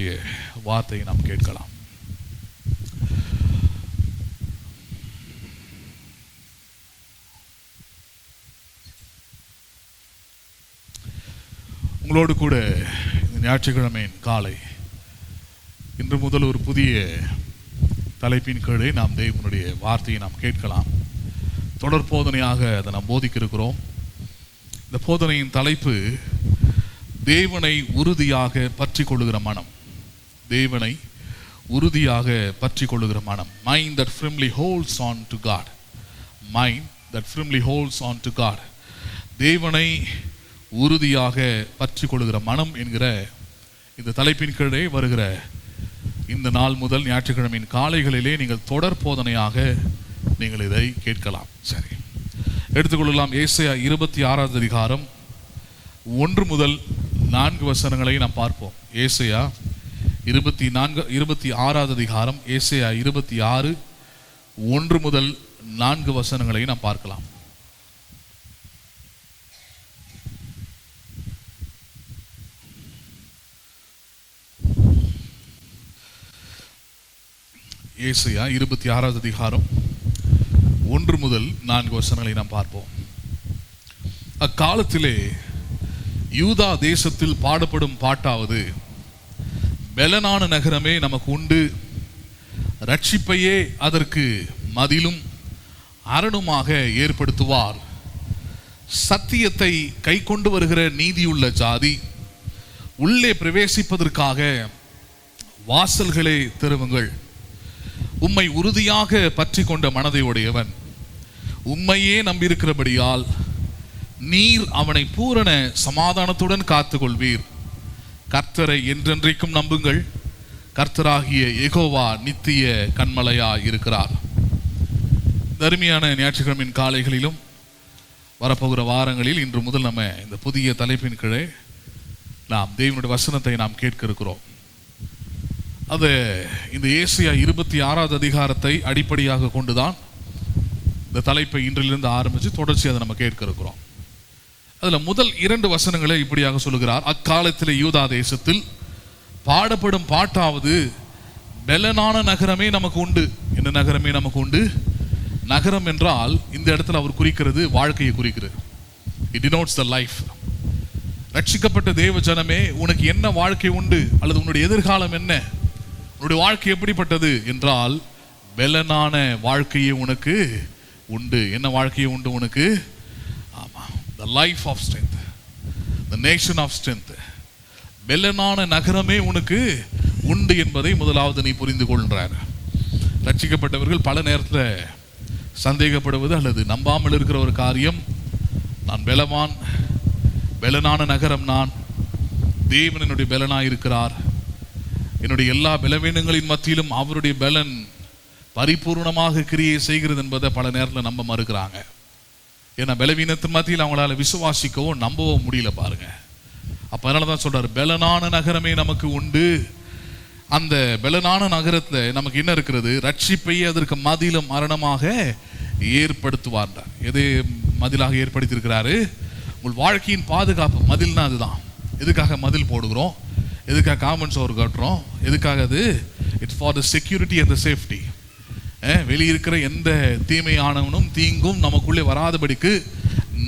தேவனுடைய வார்த்தையை நாம் கேட்கலாம். உங்களோடு கூட ஞாயிற்றுக்கிழமையின் காலை இன்று முதல் ஒரு புதிய தலைப்பின் கீழே நாம் தேவனுடைய வார்த்தையை நாம் கேட்கலாம். தொடர் போதனையாக அதை நாம் போதிக்க இருக்கிறோம். இந்த போதனையின் தலைப்பு தேவனை உறுதியாக பற்றி கொள்ளுகிற மனம். தேவனை உறுதியாக பற்றி கொள்ளுகிற மனம். Mind that firmly holds on to God. Mind that firmly holds on to God. தேவனை உறுதியாக பற்றி கொள்ளுகிற மனம் என்கிற இந்த தலைப்பின் கீழே வருகிற இந்த நாள் முதல் ஞாயிற்றுக்கிழமையின் காலைகளிலே நீங்கள் தொடர் போதனையாக நீங்கள் இதை கேட்கலாம். சரி, எடுத்துக்கொள்ளலாம். ஏசாயா 26 அதிகாரம் 1 முதல் 4 வசனங்களை நாம் பார்ப்போம். ஏசாயா 26 அதிகாரம், ஏசாயா 26 1 முதல் 4 வசனங்களை நாம் பார்க்கலாம். ஏசாயா 26 அதிகாரம் 1 முதல் 4 வசனங்களை நாம் பார்ப்போம். அக்காலத்திலே யூதா தேசத்தில் பாடப்படும் பாட்டாவது, பெலனான நகரமே நமக்கு உண்டு, ரட்சிப்பையே அதற்கு மதிலும் அரணுமாக ஏற்படுத்துவார். சத்தியத்தை கை கொண்டு வருகிற நீதியுள்ள ஜாதி, உள்ளே பிரவேசிப்பதற்காக வாசல்களே திறவுங்கள். உம்மை உறுதியாக பற்றி கொண்ட மனதை உடையவன் உம்மையே நம்பியிருக்கிறபடியால் நீர் அவனை பூரண சமாதானத்துடன் காத்துக்கொள்வீர். கர்த்தரை என்றென்றைக்கும் நம்புங்கள். கர்த்தராகிய யெகோவா நித்திய கன்மலையா இருக்கிறார். தருமையான ஞாயிற்றுக்கிழமையின் காலைகளிலும் வரப்போகிற வாரங்களில் இன்று முதல் நம்ம இந்த புதிய தலைப்பின் கீழே நாம் தேவனுடைய வசனத்தை நாம் கேட்க இருக்கிறோம். அது இந்த ஏசாயா 26 அதிகாரத்தை அடிப்படையாக கொண்டுதான் இந்த தலைப்பை இன்றிலிருந்து ஆரம்பித்து தொடர்ச்சி அதை நம்ம கேட்க இருக்கிறோம். அதில் முதல் 2 வசனங்களை இப்படியாக சொல்லுகிறார். அக்காலத்தில் யூதா தேசத்தில் பாடப்படும் பாட்டாவது, பெலனான நகரமே நமக்கு உண்டு. என்ன நகரமே நமக்கு உண்டு? நகரம் என்றால் இந்த இடத்துல அவர் குறிக்கிறது வாழ்க்கையை குறிக்கிறது. It denotes the life. ரட்சிக்கப்பட்ட தேவ ஜனமே, உனக்கு என்ன வாழ்க்கை உண்டு அல்லது உன்னுடைய எதிர்காலம் என்ன, உன்னுடைய வாழ்க்கை எப்படிப்பட்டது என்றால், பெலனான வாழ்க்கையே உனக்கு உண்டு. என்ன வாழ்க்கையே உண்டு உனக்கு? ஆமா, the life of strength, the nation of strength. பெலனான நகரமே உனக்கு உண்டு என்பதை முதலாவது நீ புரிந்து கொள்கிறார். ரட்சிக்கப்பட்டவர்கள் பல நேரத்தில் சந்தேகப்படுவது அல்லது நம்பாமல் இருக்கிற ஒரு காரியம், நான் பெலவான், பெலனான நகரம் நான், தேவன் என்னுடைய பெலனாய் இருக்கிறார், என்னுடைய எல்லா பலவீனங்களின் மத்தியிலும் அவருடைய பலன் பரிபூர்ணமாக கிரியை செய்கிறது என்பதை பல நேரத்தில் நம்ப மறுக்கிறாங்க. ஏன்னா பலவீனத்தின் மத்தியில் அவங்களால விசுவாசிக்கவோ நம்பவோ முடியல பாருங்க. அப்ப அதனால தான் சொல்றாரு, பெலனான நகரமே நமக்கு உண்டு. அந்த பெலனான நகரத்தில் நமக்கு என்ன இருக்கிறது? ரட்சிப்பையே அதற்கு மதிலும் மரணமாக ஏற்படுத்துவார். எது மதிலாக ஏற்படுத்தியிருக்கிறாரு? உங்கள் வாழ்க்கையின் பாதுகாப்பு. மதில்னா அதுதான். எதுக்காக மதில் போடுகிறோம்? எதுக்காக காம்பவுண்ட் சுவர் கட்டுறோம்? எதுக்காக? அது it's for the security and the safety. வெளியிருக்கிற எந்த தீமையானவனும் தீங்கும் நமக்குள்ளே வராதபடிக்கு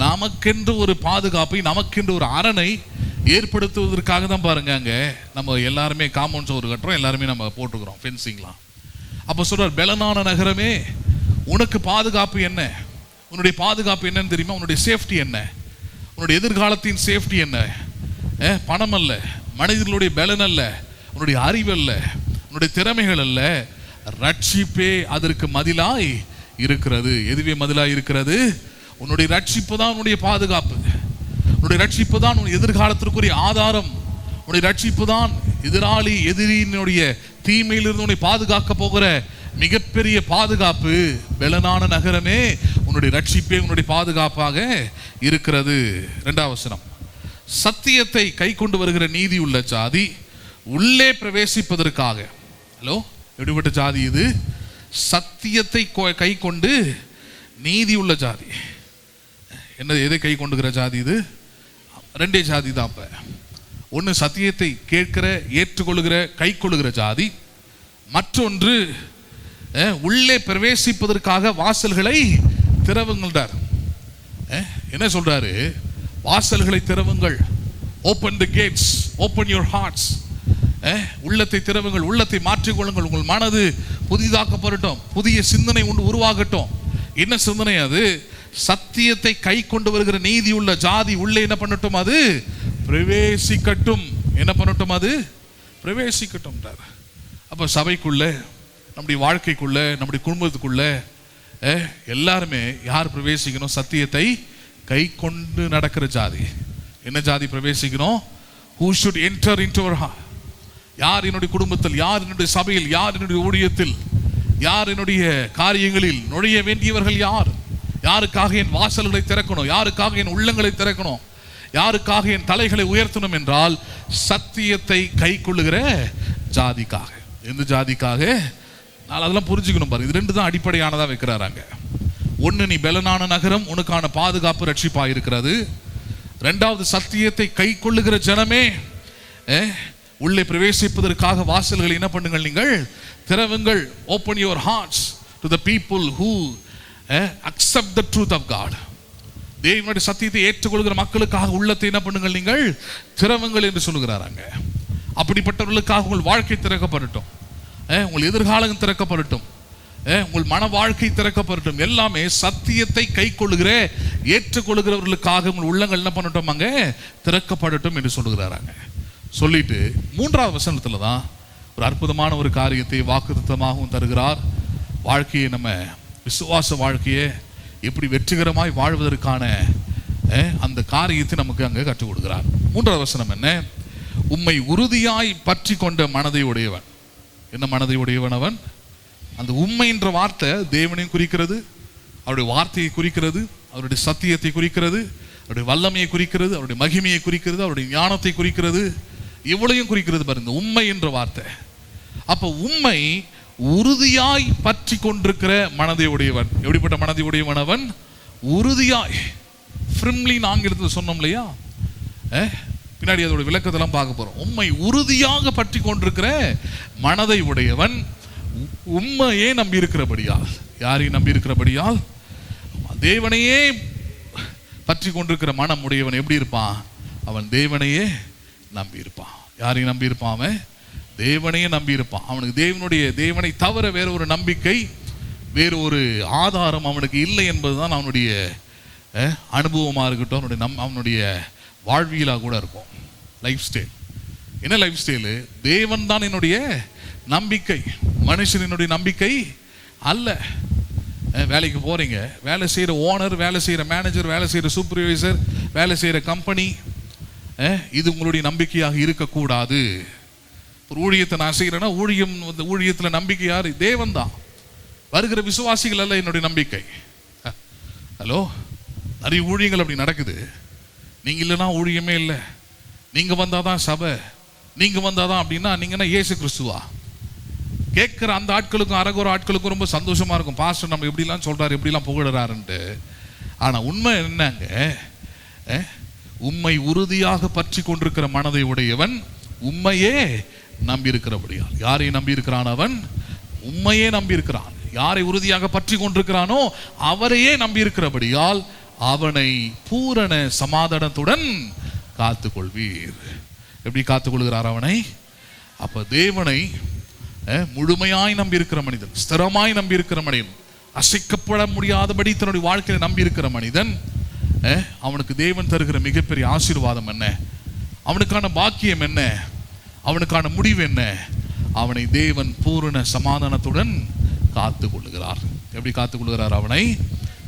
நமக்கென்று ஒரு பாதுகாப்பை, நமக்கென்று ஒரு அரணை ஏற்படுத்துவதற்காக தான் பாருங்க அங்கே நம்ம எல்லாருமே காம்பவுண்ட் சுவர் கட்டுறோம், எல்லாருமே நம்ம போட்டுக்கிறோம் ஃபென்சிங்லாம். அப்போ சொல்றார், பெலனான நகரமே உனக்கு பாதுகாப்பு என்ன? உன்னுடைய பாதுகாப்பு என்னன்னு தெரியுமா? உன்னுடைய சேஃப்டி என்ன? உன்னுடைய எதிர்காலத்தின் சேஃப்டி என்ன? பணம் அல்ல, மனிதர்களுடைய பலன் அல்ல, உன்னுடைய அறிவு அல்ல, உன்னுடைய திறமைகள் அல்ல, ரட்சிப்பே அதற்கு மதிலாய் இருக்கிறது. எதுவே மதிலாய் இருக்கிறது? உன்னுடைய ரட்சிப்பு தான் உன்னுடைய பாதுகாப்பு. உன்னுடைய ரட்சிப்பு தான் உன் எதிர்காலத்திற்குரிய ஆதாரம். உன்னுடைய ரட்சிப்பு தான் எதிரியினுடைய தீமையிலிருந்து உன்னை பாதுகாக்க போகிற மிகப்பெரிய பாதுகாப்பு. பெலனான நகரமே உன்னுடைய ரட்சிப்பே உன்னுடைய பாதுகாப்பாக இருக்கிறது. 2வது வசனம், சத்தியத்தை கை கொண்டு வருகிற நீதி உள்ள ஜாதி, உள்ளே பிரவேசிப்பதற்காக. ஹலோ, எப்படிப்பட்ட ஜாதி இது? சத்தியத்தை கை கொண்டு நீதி உள்ள ஜாதி. என்ன, எதை கை கொண்டுகிற ஜாதி இது? 2 ஜாதி தான். அப்ப ஒன்று சத்தியத்தை கேட்கிற, ஏற்றுக்கொள்கிற, கை கொள்ளுகிற ஜாதி. மற்றொன்று உள்ளே பிரவேசிப்பதற்காக வாசல்களை திறவுங்கள்டார். என்ன சொல்றாரு? வாசல்களை திறவுங்கள். Open the gates, open your hearts. உள்ளத்தை திறவுங்கள், உள்ளத்தை மாற்றிக்கொள்ளுங்கள், உங்கள் மனது புதிதாக்கப்படட்டும், புதிய சிந்தனை உண்டு உருவாகட்டும். என்ன சிந்தனை அது? சத்தியத்தை கை கொண்டு வருகிற நீதி உள்ள ஜாதி உள்ளே என்ன பண்ணட்டும்? அது பிரவேசிக்கட்டும். என்ன பண்ணட்டும்? அது பிரவேசிக்கட்டும். அப்போ சபைக்குள்ள, நம்முடைய வாழ்க்கைக்குள்ள, நம்முடைய குடும்பத்துக்குள்ள எல்லாருமே யார் பிரவேசிக்கணும்? சத்தியத்தை கை கொண்டு நடக்கிற ஜாதி. என்ன ஜாதி பிரவேசிக்கணும்? Who should enter into our heart? யார் என்னுடைய குடும்பத்தில், யார் என்னுடைய சபையில், யார் என்னுடைய ஊழியத்தில், யார் என்னுடைய காரியங்களில் நுழைய வேண்டியவர்கள் யார்? யாருக்காக என் வாசல்களை திறக்கணும்? யாருக்காக என் உள்ளங்களை திறக்கணும்? யாருக்காக என் தலைகளை உயர்த்தணும் என்றால் சத்தியத்தை கை கொள்ளுகிற ஜாதிக்காக. எந்த ஜாதிக்காக? நான் அதெல்லாம் புரிஞ்சுக்கணும் பாரு. இது ரெண்டு தான் அடிப்படையானதாக வைக்கிறாராங்க. ஒன்று, நீ பெலனான நகரம், உனக்கான பாதுகாப்பு ரட்சிப்பாக இருக்கிறது. ரெண்டாவது, சத்தியத்தை கை கொள்ளுகிற ஜனமே உள்ளே பிரவேசிப்பதற்காக வாசல்களை என்ன பண்ணுங்கள்? நீங்கள் திறவுங்கள். Open your hearts to the people who accept the truth of God. தேவனுடைய சத்தியத்தை ஏற்றுக்கொள்கிற மக்களுக்காக உள்ளத்தை என்ன பண்ணுங்கள்? நீங்கள் திறவுங்கள் என்று சொல்லுகிறாராங்க. அப்படிப்பட்டவர்களுக்காக உங்கள் வாழ்க்கை திறக்கப்படட்டும், உங்கள் எதிர்காலம் திறக்கப்படட்டும், உங்கள் மன வாழ்க்கை திறக்கப்படட்டும். எல்லாமே சத்தியத்தை கை கொள்ளுகிற, ஏற்றுக்கொள்கிறவர்களுக்காக உங்கள் உள்ளங்கள் என்ன பண்ணட்டும்? அங்கே திறக்கப்படட்டும் என்று சொல்லுகிறாராங்க. சொல்லிட்டு 3வது வசனத்துல தான் ஒரு அற்புதமான ஒரு காரியத்தை வாக்குத்தத்தமாகவும் தருகிறார். வாழ்க்கையை, நம்ம விசுவாச வாழ்க்கையை எப்படி வெற்றிகரமாய் வாழ்வதற்கான அந்த காரியத்தை நமக்கு அங்கே கற்றுக் கொடுக்கிறார். 3வது வசனம் என்ன? உம்மை உறுதியாய் பற்றி கொண்ட மனதை உடையவன். என்ன மனதை உடையவன் அவன்? அந்த உண்மை என்ற வார்த்தை தேவனையும் குறிக்கிறது, அவருடைய வார்த்தையை குறிக்கிறது, அவருடைய சத்தியத்தை குறிக்கிறது, அவருடைய வல்லமையை குறிக்கிறது, அவருடைய மகிமையை குறிக்கிறது, அவருடைய ஞானத்தை குறிக்கிறது, இவ்வளையும் குறிக்கிறது பாருங்க உண்மை என்ற வார்த்தை. அப்ப உண்மை உறுதியாய் பற்றி கொண்டிருக்கிற மனதை உடையவன். எப்படிப்பட்ட மனதை உடையவன் அவன்? உறுதியாய், ஃபிரிம்லின்னு ஆங்கிலத்தில் சொன்னோம் இல்லையா? பின்னாடி அதோட விளக்கத்தெல்லாம் பார்க்க போறோம். உண்மை உறுதியாக பற்றி கொண்டிருக்கிற மனதை உடையவன், உண்மையே நம்பி இருக்கிறபடியால். யாரையும் நம்பி இருக்கிறபடியால்? தேவனையே பற்றி கொண்டிருக்கிற மனம் உடையவன் எப்படி இருப்பான்? அவன் தேவனையே நம்பி இருப்பான். யாரையும் நம்பி இருப்பான்? அவன் தேவனையே நம்பி இருப்பான். அவனுக்கு தேவனை தவிர வேற ஒரு நம்பிக்கை, வேறு ஒரு ஆதாரம் அவனுக்கு இல்லை என்பதுதான் அவனுடைய அனுபவமாக இருக்கட்டும், அவனுடைய வாழ்வியலாக கூட இருக்கும். Life style. என்ன லைஃப் ஸ்டைலு? தேவன் தான் என்னுடைய நம்பிக்கை, மனுஷனுடைய நம்பிக்கை அல்ல. வேலைக்கு போறீங்க, வேலை செய்கிற ஓனர், வேலை செய்கிற மேனேஜர், வேலை செய்கிற சூப்பர்வைசர், வேலை செய்கிற கம்பெனி, இது உங்களுடைய நம்பிக்கையாக இருக்கக்கூடாது. ஒரு ஊழியத்தை நான் செய்கிறேன்னா ஊழியத்தில் நம்பிக்கை யார்? தேவன் தான். வருகிற விசுவாசிகள் அல்ல என்னுடைய நம்பிக்கை. ஹலோ, நிறைய ஊழியங்கள் அப்படி நடக்குது. நீங்க இல்லைன்னா ஊழியமே இல்லை, நீங்க வந்தாதான் சபை, நீங்க வந்தாதான் அப்படின்னா நீங்கன்னா இயேசு கிறிஸ்துவா? கேட்குற அந்த ஆட்களுக்கும் அரகுற ஆட்களுக்கும் ரொம்ப சந்தோஷமா இருக்கும், பாஸ்டர் நம்ம எப்படிலாம் சொல்றாரு, எப்படிலாம் புகழறாருன்ட்டு. ஆனா உண்மை என்னங்க? உண்மை உறுதியாக பற்றி கொண்டிருக்கிற மனதை உடையவன் உண்மையே நம்பி இருக்கிறபடியால். யாரை நம்பி இருக்கிறான் அவன்? உண்மையே நம்பி இருக்கிறான். யாரை உறுதியாக பற்றி கொண்டிருக்கிறானோ அவரையே நம்பி இருக்கிறபடியால் அவனை பூரண சமாதானத்துடன் காத்துக்கொள்வீர். எப்படி காத்துக்கொள்கிறார் அவனை? அப்ப தேவனை முழுமையாய் நம்பி இருக்கிற மனிதன், ஸ்திரமாய் நம்பி இருக்கிற மனிதன், அசைக்கப்பட முடியாதபடி தன்னுடைய வாழ்க்கையை நம்பி இருக்கிற மனிதன், அவனுக்கு தேவன் தருகிற மிகப்பெரிய ஆசீர்வாதம் என்ன? அவனுக்கான பாக்கியம் என்ன? அவனுக்கான முடிவு என்ன? அவனை தேவன் பூரண சமாதானத்துடன் காத்துக் கொள்ளுகிறார். எப்படி காத்துக் கொள்கிறார்? அவனை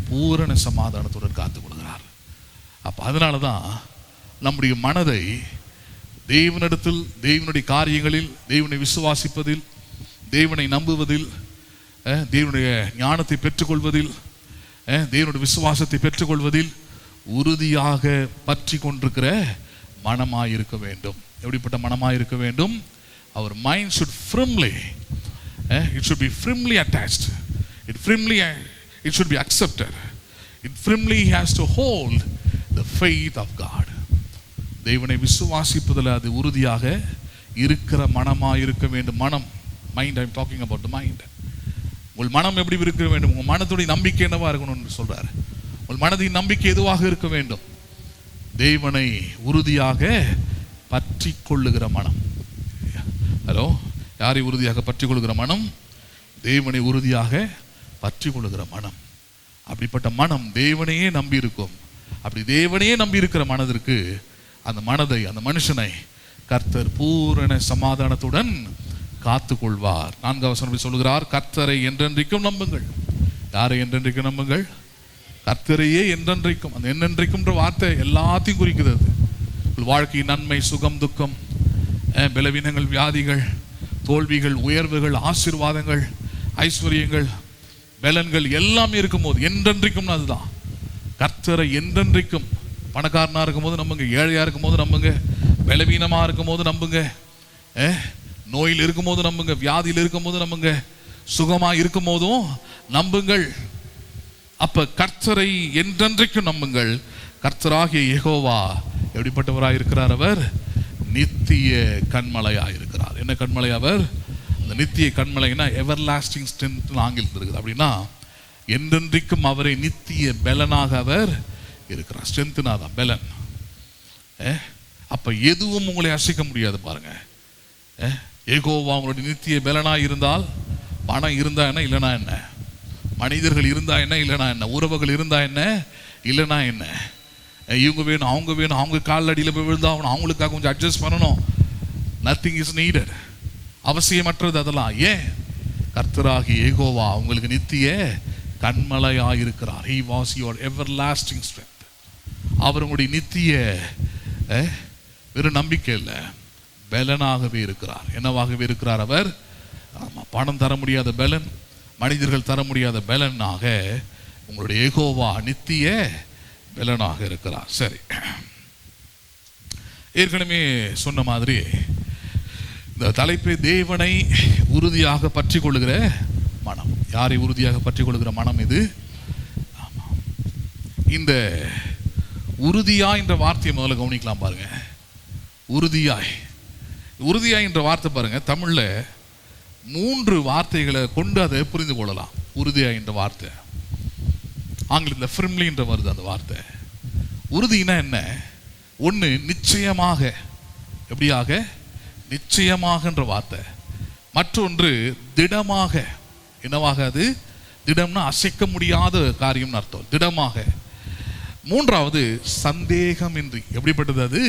பூரண சமாதானத்துடன் காத்துக் கொள்கிறார். அப்ப அதனாலதான் நம்முடைய மனதை தேவனிடத்தில், தேவனுடைய காரியங்களில், தேவனை விசுவாசிப்பதில், தேவனை நம்புவதில், தேவனுடைய ஞானத்தை பெற்றுக்கொள்வதில், தேவனுடைய விசுவாசத்தை பெற்றுக்கொள்வதில் உறுதியாக பற்றி கொண்டிருக்கிற மனமாயிருக்க வேண்டும். எப்படிப்பட்ட மனமாயிருக்க வேண்டும்? Our mind should firmly, it should be firmly attached. It should be accepted. It firmly has to hold the faith of God. தேவனை விசுவாசிப்பதில் அது உறுதியாக இருக்கிற மனமாக இருக்க வேண்டும். மனம், mind, I'm talking about the mind. உங்கள் மனம் எப்படி இருக்க வேண்டும்? உங்கள் மனத்துடைய நம்பிக்கை என்னவா இருக்கணும்னு சொல்றாரு. உங்கள் மனதின் நம்பிக்கை எதுவாக இருக்க வேண்டும்? தேவனை உறுதியாக பற்றி கொள்ளுகிற மனம். ஹலோ, யாரை உறுதியாக பற்றி கொள்ளுகிற மனம்? தேவனை உறுதியாக பற்றி கொள்ளுகிற மனம். அப்படிப்பட்ட மனம் தேவனையே நம்பி இருக்கும். அப்படி தேவனையே நம்பி இருக்கிற மனதிற்கு, அந்த மனதை, அந்த மனுஷனை கர்த்தர் பூரண சமாதானத்துடன் காத்து கொள்வார். 4வது வசனம் சொல்லுகிறார், கர்த்தரை என்றென்றைக்கும் நம்புங்கள். யாரை என்றென்றைக்கும் நம்புங்கள்? கர்த்தரையே என்றென்றைக்கும். அந்த என்றென்றைக்கும்ன்ற வார்த்தை எல்லாத்தையும் குறிக்கிறது. வாழ்க்கையின் நன்மை, சுகம், துக்கம், பலவீனங்கள், வியாதிகள், தோல்விகள், உயர்வுகள், ஆசீர்வாதங்கள், ஐஸ்வர்யங்கள், பலன்கள் எல்லாமே இருக்கும்போது என்றென்றைக்கும் அதுதான். கர்த்தரை என்றென்றைக்கும். பணக்காரனா இருக்கும் போது நம்புங்க, ஏழையா இருக்கும் போது நம்புங்க, பலவீனமா இருக்கும் போது நம்புங்க, நோயில் இருக்கும் போது நம்புங்க, வியாதியில் இருக்கும் போது நம்புங்க, சுகமா இருக்கும் போதும் நம்புங்கள். அப்ப கர்த்தரை என்றென்றைக்கும் நம்புங்கள். கர்த்தராகிய யெகோவா எப்படிப்பட்டவராய் இருக்கிறார்? அவர் நித்திய கண்மலையாய் இருக்கிறார். என்ன கண்மலை அவர்? அந்த நித்திய கண்மலைன்னா எவர் லாஸ்டிங் ஸ்ட்ரென்த் ஆங்கிலத்தில் இருக்குது. அப்படின்னா என்றென்றைக்கும் அவரை நித்திய பலனாக அவர் இருக்கிறார். ஸ்ட்ரென்த்னா தான் பலன். அப்ப எதுவும் உங்களை அசைக்க முடியாது. பாருங்க, யெகோவா உங்களுடைய நித்திய பலனாய் இருந்தால், பணம் இருந்தா என்ன, இல்லைனா என்ன, மனிதர்கள் இருந்தா என்ன, இல்லைனா என்ன, உறவுகள் இருந்தா என்ன, இல்லைனா என்ன, இவங்க வேணும், அவங்க வேணும், அவங்க கால் அடியில் போய் விழுந்தாகணும், அவங்களுக்காக கொஞ்சம் அட்ஜஸ்ட் பண்ணணும். Nothing is needed. அவசியமற்றது அதெல்லாம். ஏன்? கர்த்தராகிய யெகோவா உங்களுக்கு நித்திய கண்மலையாக இருக்கிறார். He was your everlasting strength. அவர் உங்களுடைய நித்திய வெறும் நம்பிக்கை இல்லை, பலனாகவே இருக்கிறார். என்னவாகவே இருக்கிறார் அவர்? பணம் தர முடியாத பலன், மனிதர்கள் தர முடியாத பலனாக உங்களுடைய யெகோவா நித்திய பலனாக இருக்கிறார். சரி, ஏற்கனவே சொன்ன மாதிரி இந்த தலைப்பை தேவனை உறுதியாக பற்றி கொள்ளுகிற மனம். யாரை உறுதியாக பற்றி கொள்ளுகிற மனம் இது? இந்த உறுதியாய் என்ற வார்த்தையை முதல்ல கவனிக்கலாம். பாருங்க, உறுதியாய், உறுதியாய் என்ற வார்த்தை பாருங்க, தமிழ்ல 3 வார்த்தைகளை கொண்டு அதை புரிந்து கொள்ளலாம். உறுதியாய் என்ற வார்த்தை ஆங்கிலத்தில் ஃபிர்ம்லி என்ற வருது அந்த வார்த்தை. உறுதினா என்ன? ஒன்று நிச்சயமாக, எப்படியாக, நிச்சயமாகன்ற வார்த்தை. மற்றொன்று திடமாக. என்னவாக? அது திடம்னா அசைக்க முடியாத காரியம்னு அர்த்தம், திடமாக. மூன்றாவது சந்தேகமின்றி. எப்படிப்பட்டது அது?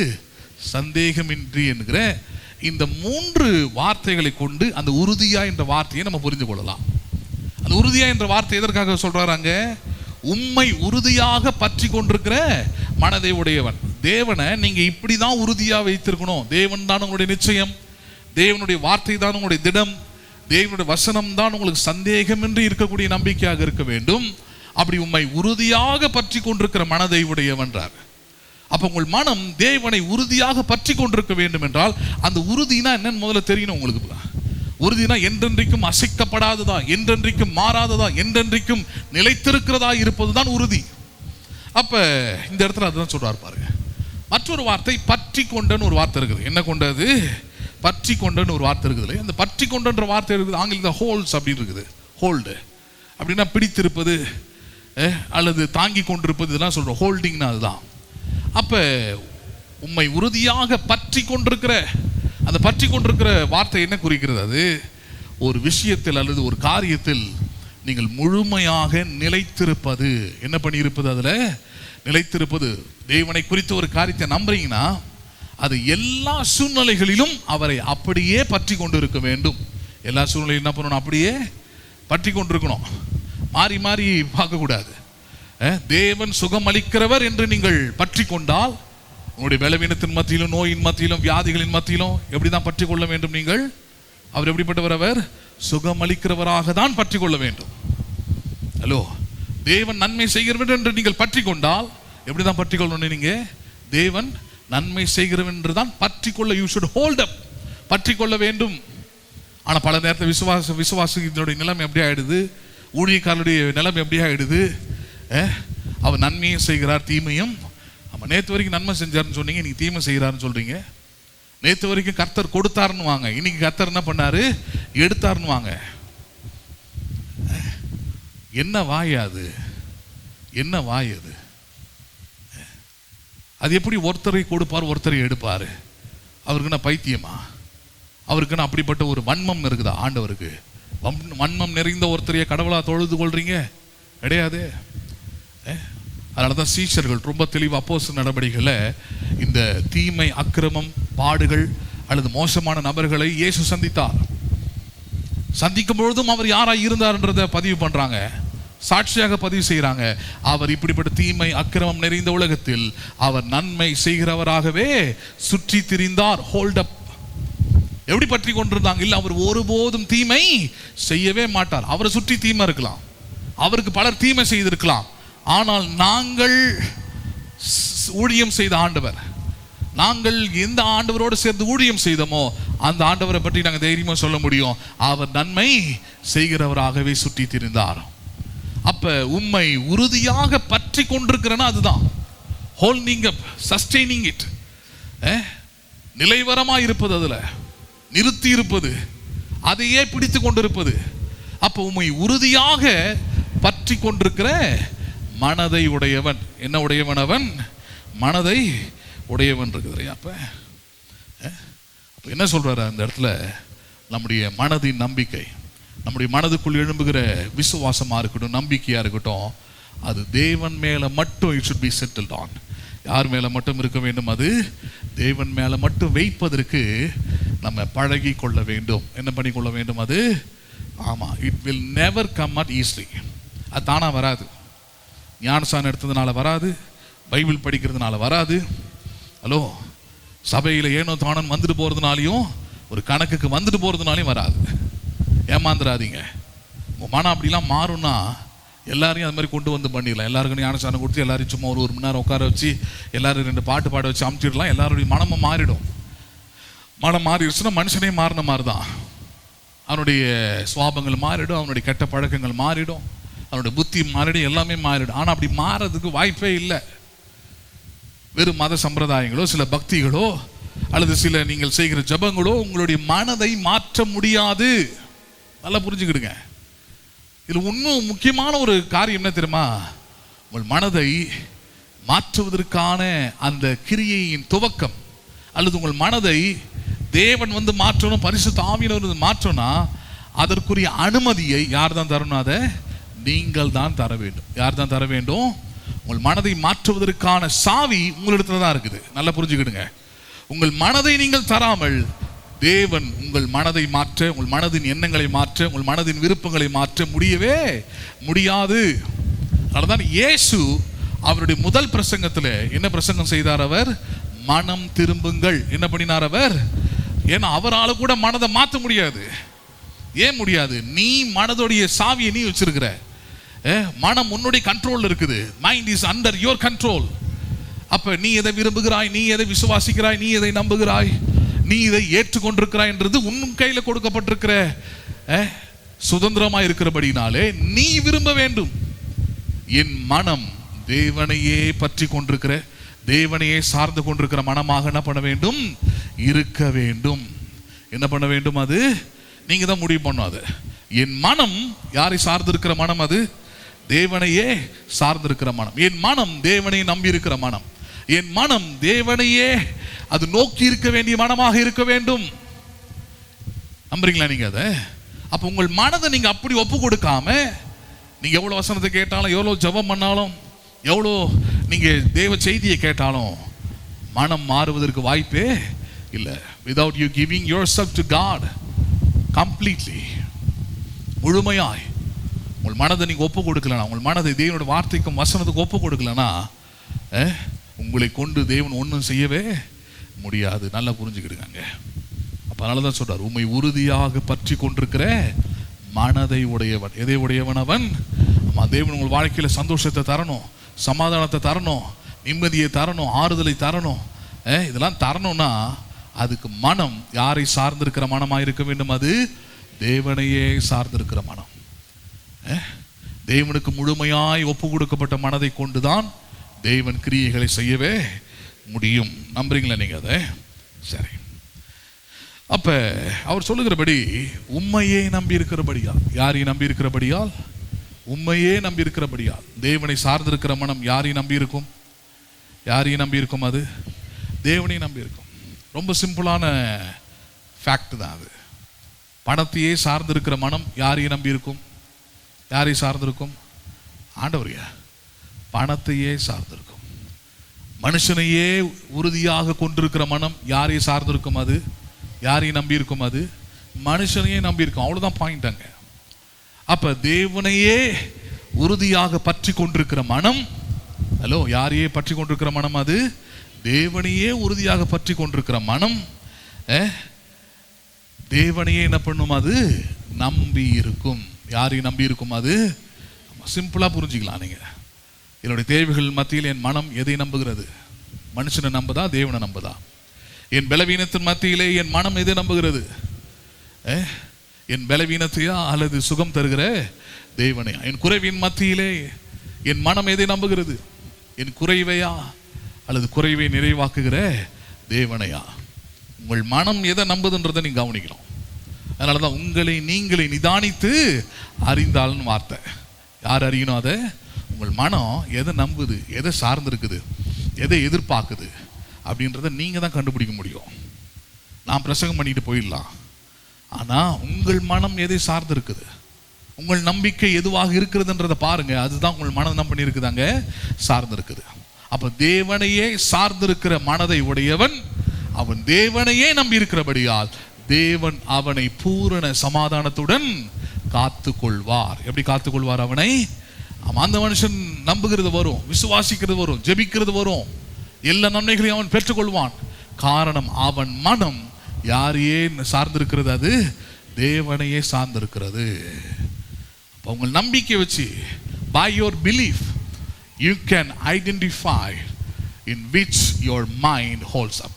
சந்தேகமின்றி என்கிற இந்த 3 வார்த்தைகளை கொண்டு அந்த உறுதியா என்ற வார்த்தையை நம்ம புரிந்து கொள்ளலாம். அந்த உறுதியா என்ற வார்த்தை எதற்காக சொல்றாங்க? உம்மை உறுதியாக பற்றி கொண்டிருக்கிற மனதை உடையவன். தேவனை நீங்க இப்படிதான் உறுதியா வைத்திருக்கணும். தேவன் தான் உங்களுடைய நிச்சயம், தேவனுடைய வார்த்தை தான் உங்களுடைய திடம், தேவனுடைய வசனம் தான் உங்களுக்கு சந்தேகமின்றி இருக்கக்கூடிய நம்பிக்கையாக இருக்க வேண்டும். அப்படி உம்மை உறுதியாக பற்றி கொண்டிருக்கிற மனதை உடையவன்றார். அப்ப உங்கள் மனம் தேவனை உறுதியாக பற்றி கொண்டிருக்க வேண்டும் என்றால் அந்த உறுதினா என்னன்னு முதல்ல தெரியணும் உங்களுக்கு. உறுதினா என்றென்றைக்கும் அசைக்கப்படாததா, என்றென்றைக்கும் மாறாததா, என்றென்றைக்கும் நிலைத்திருக்கிறதா இருப்பதுதான் உறுதி. அப்ப இந்த இடத்துல அதுதான் சொல்றாரு பாருங்க. மற்றொரு வார்த்தை பற்றி கொண்டன்னு ஒரு வார்த்தை இருக்குது. என்ன கொண்டது? பற்றி கொண்டன்னு ஒரு வார்த்தை இருக்குது. அந்த பற்றி கொண்டன்ற வார்த்தை இருக்குது ஆங்கிலத்தில் ஹோல்ஸ் அப்படின்னு இருக்குது. ஹோல்டு அப்படின்னா பிடித்திருப்பது அல்லது தாங்கி கொண்டிருப்பது, இதெல்லாம் சொல்றோம். ஹோல்டிங்னா அதுதான். அப்ப உம்மை உறுதியாக பற்றி கொண்டிருக்கிற, அந்த பற்றி கொண்டிருக்கிற வார்த்தை என்ன குறிக்கிறது? அது ஒரு விஷயத்தில் அல்லது ஒரு காரியத்தில் நீங்கள் முழுமையாக நிலைத்திருப்பது. என்ன பண்ணியிருப்பது? அதுல நிலைத்திருப்பது. தேவனை குறித்த ஒரு காரியத்தை நம்புறீங்கன்னா அது எல்லா சூழ்நிலைகளிலும் அவரை அப்படியே பற்றி கொண்டு இருக்க வேண்டும். எல்லா சூழ்நிலையும் என்ன பண்ணணும்? அப்படியே பற்றி கொண்டிருக்கணும். மாறி மாறி பார்க்கக்கூடாது. தேவன் சுகம் அளிக்கிறவர் என்று நீங்கள் பற்றி கொண்டால் உங்களுடைய பலவீனத்தின் மத்தியிலும், நோயின் மத்தியிலும், வியாதிகளின் மத்தியிலும் எப்படிதான் பற்றி கொள்ள வேண்டும்? நீங்கள் அவர் எப்படிப்பட்டவர்? அவர் சுகம் அளிக்கிறவராக தான் பற்றி கொள்ள வேண்டும். ஹலோ, தேவன் நன்மை செய்கிறவர் என்று நீங்கள் பற்றி கொண்டால் எப்படிதான் பற்றி கொள்ளணும்? நீங்க தேவன் நன்மை செய்கிறவர் என்று தான் பற்றி கொள்ள, யூ ஷுட் ஹோல்ட் அப், பற்றி கொள்ள வேண்டும். ஆனா பல நேரத்தில் விசுவாசிகளுடைய நிலைமை எப்படி ஆயிடுது? ஊழியக்காரருடைய நிலைமை எப்படி ஆயிடுது? அவர் நன்மையும் செய்கிறார், தீமையும் ஆமாம், நேற்று வரைக்கும் நன்மை செஞ்சாருன்னு சொன்னீங்க, இன்னைக்கு தீமை செய்கிறாருன்னு சொல்றீங்க. நேற்று வரைக்கும் கர்த்தர் கொடுத்தாருன்னு வாங்க, இன்னைக்கு கர்த்தர் என்ன பண்ணாரு, எடுத்தாருன்னு வாங்க. என்ன வாய் அது? என்ன வாய் அது? அது எப்படி ஒருத்தரை கொடுப்பார் ஒருத்தரை எடுப்பாரு? அவருக்குன்னா பைத்தியமா? அவருக்குன்னு அப்படிப்பட்ட ஒரு வன்மம் இருக்குதா ஆண்டவருக்கு? வன்மம் நிறைந்த ஒருத்தரைய கடவுளா தொழுது கொள்றீங்க? கிடையாது. அதனாலதான் சீஷர்கள் ரொம்ப தெளிவாக அப்போஸ்தலர் நடவடிக்கைகளில் இந்த தீமை, அக்கிரமம், பாடுகள் அல்லது மோசமான நபர்களை இயேசு சந்தித்தார். சந்திக்கும் பொழுதும் அவர் யாராய் இருந்தார்ன்றதை பதிவு பண்றாங்க, சாட்சியாக பதிவு செய்கிறாங்க. அவர் இப்படிப்பட்ட தீமை, அக்கிரமம் நிறைந்த உலகத்தில் அவர் நன்மை செய்கிறவராகவே சுற்றி திரிந்தார். ஹோல்ட் அப். எப்படி பற்றி கொண்டிருந்தாங்க? இல்லை, அவர் ஒருபோதும் தீமை செய்யவே மாட்டார். அவரை சுற்றி தீமை இருக்கலாம், அவருக்கு பலர் தீமை செய்திருக்கலாம். ஆனால் நாங்கள் ஊழியம் செய்த ஆண்டவர், நாங்கள் எந்த ஆண்டவரோடு சேர்ந்து ஊழியம் செய்தோமோ அந்த ஆண்டவரை பற்றி நாங்கள் தைரியமாக சொல்ல முடியும், அவர் நன்மை செய்கிறவராகவே சுற்றி திரிந்தார். அப்ப உண்மை உறுதியாக பற்றி கொண்டிருக்கிறனா அதுதான் ஹோல்டிங் அப், சஸ்டெய்னிங் இட், நிலைவரமாக இருப்பது, அதில் நிறுத்தி இருப்பது, அதையே பிடித்து கொண்டிருப்பது. அப்போ உண்மை உறுதியாக பற்றி கொண்டிருக்கிற மனதை உடையவன். என்ன உடையவன் அவன்? மனதை உடையவன் இருக்குது. அப்போ என்ன சொல்றாரு அந்த இடத்துல? நம்முடைய மனதின் நம்பிக்கை, நம்முடைய மனதுக்குள் எழும்புகிற விசுவாசமாக இருக்கட்டும், நம்பிக்கையாக இருக்கட்டும், அது தேவன் மேலே மட்டும் it should be settled on. யார் மேலே மட்டும் இருக்க வேண்டும்? அது தேவன் மேலே மட்டும் வைப்பதற்கு நம்ம பழகி கொள்ள வேண்டும். என்ன பண்ணி கொள்ள வேண்டும்? அது ஆமாம், it will never come at easily. அது தானாக வராது. ஞானசானம் எடுத்ததுனால வராது, பைபிள் படிக்கிறதுனால வராது, ஹலோ சபையில் ஏனோ தானன் வந்துட்டு போகிறதுனாலையும், ஒரு கணக்குக்கு வந்துட்டு போகிறதுனாலையும் வராது. ஏமாந்துடாதீங்க. உங்கள் மனம் அப்படிலாம் மாறும்னா எல்லாரையும் அது மாதிரி கொண்டு வந்து பண்ணிடலாம். எல்லாருக்கும் ஞானசானம் கொடுத்து எல்லாரையும் சும்மா ஒரு மணி நேரம் உட்கார வச்சு எல்லாரும் 2 பாட்டு பாட வச்சு அமுச்சிடலாம். எல்லாருடைய மனமும் மாறிடும். மனம் மாறிடுச்சுன்னா மனுஷனே மாறின மாதிரி தான். அவனுடைய சுவாபங்கள் மாறிடும், அவனுடைய கெட்ட பழக்கங்கள் மாறிடும், அவனுடைய புத்தி மாறிடும், எல்லாமே மாறிடும். ஆனால் அப்படி மாறதுக்கு வாய்ப்பே இல்லை. வெறும் மத சம்பிரதாயங்களோ, சில பக்திகளோ, அல்லது சில நீங்கள் செய்கிற ஜபங்களோ உங்களுடைய மனதை மாற்ற முடியாது. நல்லா புரிஞ்சுக்கிடுங்க. இதில் இன்னும் முக்கியமான ஒரு காரியம் என்ன தெரியுமா? உங்கள் மனதை மாற்றுவதற்கான அந்த கிரியையின் துவக்கம், அல்லது உங்கள் மனதை தேவன் வந்து மாற்றணும், பரிசுத்த ஆவியானவர் மாற்றணும்னா அதற்குரிய அனுமதியை யார் தான் தரணும்? அதை நீங்கள் தான் தர வேண்டும். யார் தான் தர வேண்டும்? உங்கள் மனதை மாற்றுவதற்கான சாவி உங்களிடத்துல தான் இருக்குது. நல்லா புரிஞ்சுக்கிடுங்க. உங்கள் மனதை நீங்கள் தராமல் தேவன் உங்கள் மனதை மாற்ற, உங்கள் மனதின் எண்ணங்களை மாற்ற, உங்கள் மனதின் விருப்பங்களை மாற்ற முடியவே முடியாது. அதனால்தான் இயேசு அவருடைய முதல் பிரசங்கத்தில் என்ன பிரசங்கம் செய்தார்? அவர் மனம் திரும்புங்கள். என்ன பண்ணினார் அவர்? ஏன்னா அவரால் கூட மனதை மாற்ற முடியாது. ஏன் முடியாது? நீ மனதுடைய சாவியை நீ வச்சிருக்கிற. மனம் உன்னுடைய கண்ட்ரோல் இருக்குது. Mind is under your control. அப்ப நீ எதை விரும்புகிறாய், நீ எதை விசுவாசிக்கிறாய், நீ எதை நம்புகிறாய், நீ இதை ஏற்றுக்கொண்டிருக்கிறாய் என்றது உன் கையில் கொடுக்கப்பட்டிருக்கிற சுதந்திரமா இருக்கிறபடினாலே நீ விரும்ப வேண்டும். என் மனம் தேவனையே பற்றி கொண்டிருக்கிற, தேவனையே சார்ந்து கொண்டிருக்கிற மனமாக என்ன பண்ண வேண்டும்? இருக்க வேண்டும். என்ன பண்ண வேண்டும்? அது நீங்க தான் முடிவு பண்ணும். அது என் மனம் யாரை சார்ந்து இருக்கிற மனம்? அது தேவனையே சார்ந்திருக்கிற மனம். என் மனம் தேவனை நம்பி இருக்கிற மனம். என் மனம் தேவனையே அது நோக்கி இருக்க வேண்டிய மனமாக இருக்க வேண்டும். நம்புறீங்களா நீங்க அதை? அப்ப உங்கள் மனதை நீங்க அப்படி ஒப்பு கொடுக்காம, நீங்க எவ்வளவு வசனத்தை கேட்டாலும், எவ்வளவு ஜெபம் பண்ணாலும், எவ்வளோ நீங்க தேவ செய்தியை கேட்டாலும் மனம் மாறுவதற்கு வாய்ப்பே இல்லை. Without you giving yourself to God completely, முழுமையாய் உங்கள் மனதை நீங்க ஒப்பு கொடுக்கலனா, உங்கள் மனதை தேவனோட வார்த்தைக்கும் வசனத்துக்கு ஒப்பு கொடுக்கலனா, உங்களை கொண்டு தேவன் ஒன்றும் செய்யவே முடியாது. நல்லா புரிஞ்சுக்கிடுங்க. அப்ப அதனாலதான் சொல்றார், உம்மை உறுதியாக பற்றி கொண்டிருக்கிற மனதை உடையவன். எதை உடையவன் அவன்? தேவன் உங்கள் வாழ்க்கையில சந்தோஷத்தை தரணும், சமாதானத்தை தரணும், நிம்மதியை தரணும், ஆறுதலை தரணும். இதெல்லாம் தரணும்னா அதுக்கு மனம் யாரை சார்ந்திருக்கிற மனமாக இருக்க வேண்டும்? அது தேவனையே சார்ந்திருக்கிற மனம். தேவனுக்கு முழுமையாய் ஒப்பு கொடுக்கப்பட்ட மனதை கொண்டுதான் தேவன் கிரியைகளை செய்யவே முடியும். நம்புறீங்களா நீங்க அதை? சரி. அப்ப அவர் சொல்லுகிறபடி உம்மையே நம்பி இருக்கிறபடியால், யாரையும் நம்பி இருக்கிறபடியால், உம்மையே நம்பி இருக்கிறபடியால், தேவனை சார்ந்திருக்கிற மனம் யாரையும் நம்பி இருக்கும்? யாரையும் நம்பி இருக்கும்? அது தேவனையும் நம்பி இருக்கும். ரொம்ப சிம்பிளான ஃபேக்ட் தான் அது. பணத்தையே சார்ந்திருக்கிற மனம் யாரையும் நம்பி இருக்கும்? யாரை சார்ந்திருக்கும்? ஆண்டவரையா. பணத்தையே சார்ந்திருக்கும். மனுஷனையே உறுதியாக கொண்டிருக்கிற மனம் யாரை சார்ந்திருக்கும்? அது யாரையும் நம்பி இருக்கும்? அது மனுஷனையே நம்பி இருக்கும். அவ்வளவுதான் பாயிண்ட் அங்க. அப்ப தேவனையே உறுதியாக பற்றி கொண்டிருக்கிற மனம், ஹலோ, யாரையே பற்றி கொண்டிருக்கிற மனம்? அது தேவனையே உறுதியாக பற்றி கொண்டிருக்கிற மனம் தேவனையே என்ன பண்ணும்? அது நம்பி இருக்கும். யாரையும் நம்பி இருக்கும்? அது சிம்பிளா புரிஞ்சுக்கலாம் நீங்க. என்னுடைய தேவைகள் மத்தியில் என் மனம் எதை நம்புகிறது? மனுஷனை நம்புதா, தேவனை நம்புதா? என் பலவீனத்தின் மத்தியிலே என் மனம் எதை நம்புகிறது? என் பலவீனத்தையா அல்லது சுகம் தருகிற தேவனையா? என் குறைவின் மத்தியிலே என் மனம் எதை நம்புகிறது? என் குறைவையா அல்லது குறைவை நிறைவாக்குகிற தேவனையா? உங்கள் மனம் எதை நம்புதுன்றதை நீங்க கவனிக்கணும். அதனாலதான் உங்களை நீங்களே நிதானித்து அறிந்தாள்னு வார்த்தை. யார் அறியணும் அதை? உங்கள் மனம் எதை நம்புது, எதை சார்ந்திருக்குது, எதை எதிர்பார்க்குது அப்படின்றத நீங்க தான் கண்டுபிடிக்க முடியும். நான் பிரசங்கம் பண்ணிட்டு போயிடலாம், ஆனா உங்கள் மனம் எதை சார்ந்து இருக்குது, உங்கள் நம்பிக்கை எதுவாக இருக்கிறதுன்றதை பாருங்க. அதுதான் உங்கள் மனம் என்ன பண்ணியிருக்குதாங்க? சார்ந்து இருக்குது. அப்ப தேவனையே சார்ந்திருக்கிற மனதை உடையவன் அவன் தேவனையே நம்பி இருக்கிறபடியால் தேவன் அவனை பூரண சமாதானத்துடன் காத்து கொள்வார். எப்படி காத்து கொள்வார் அவனை? அந்த மனுஷன் நம்புகிறது வரும், விசுவாசிக்கிறது வரும், ஜெபிக்கிறது வரும், எல்லா நன்மைகளையும் அவன் பெற்றுக்கொள்வான். காரணம் அவன் மனம் யாரையே சார்ந்திருக்கிறது? அது தேவனையே சார்ந்திருக்கிறது. உங்கள் நம்பிக்கை வச்சு, by your belief you can identify in which your mind holds up.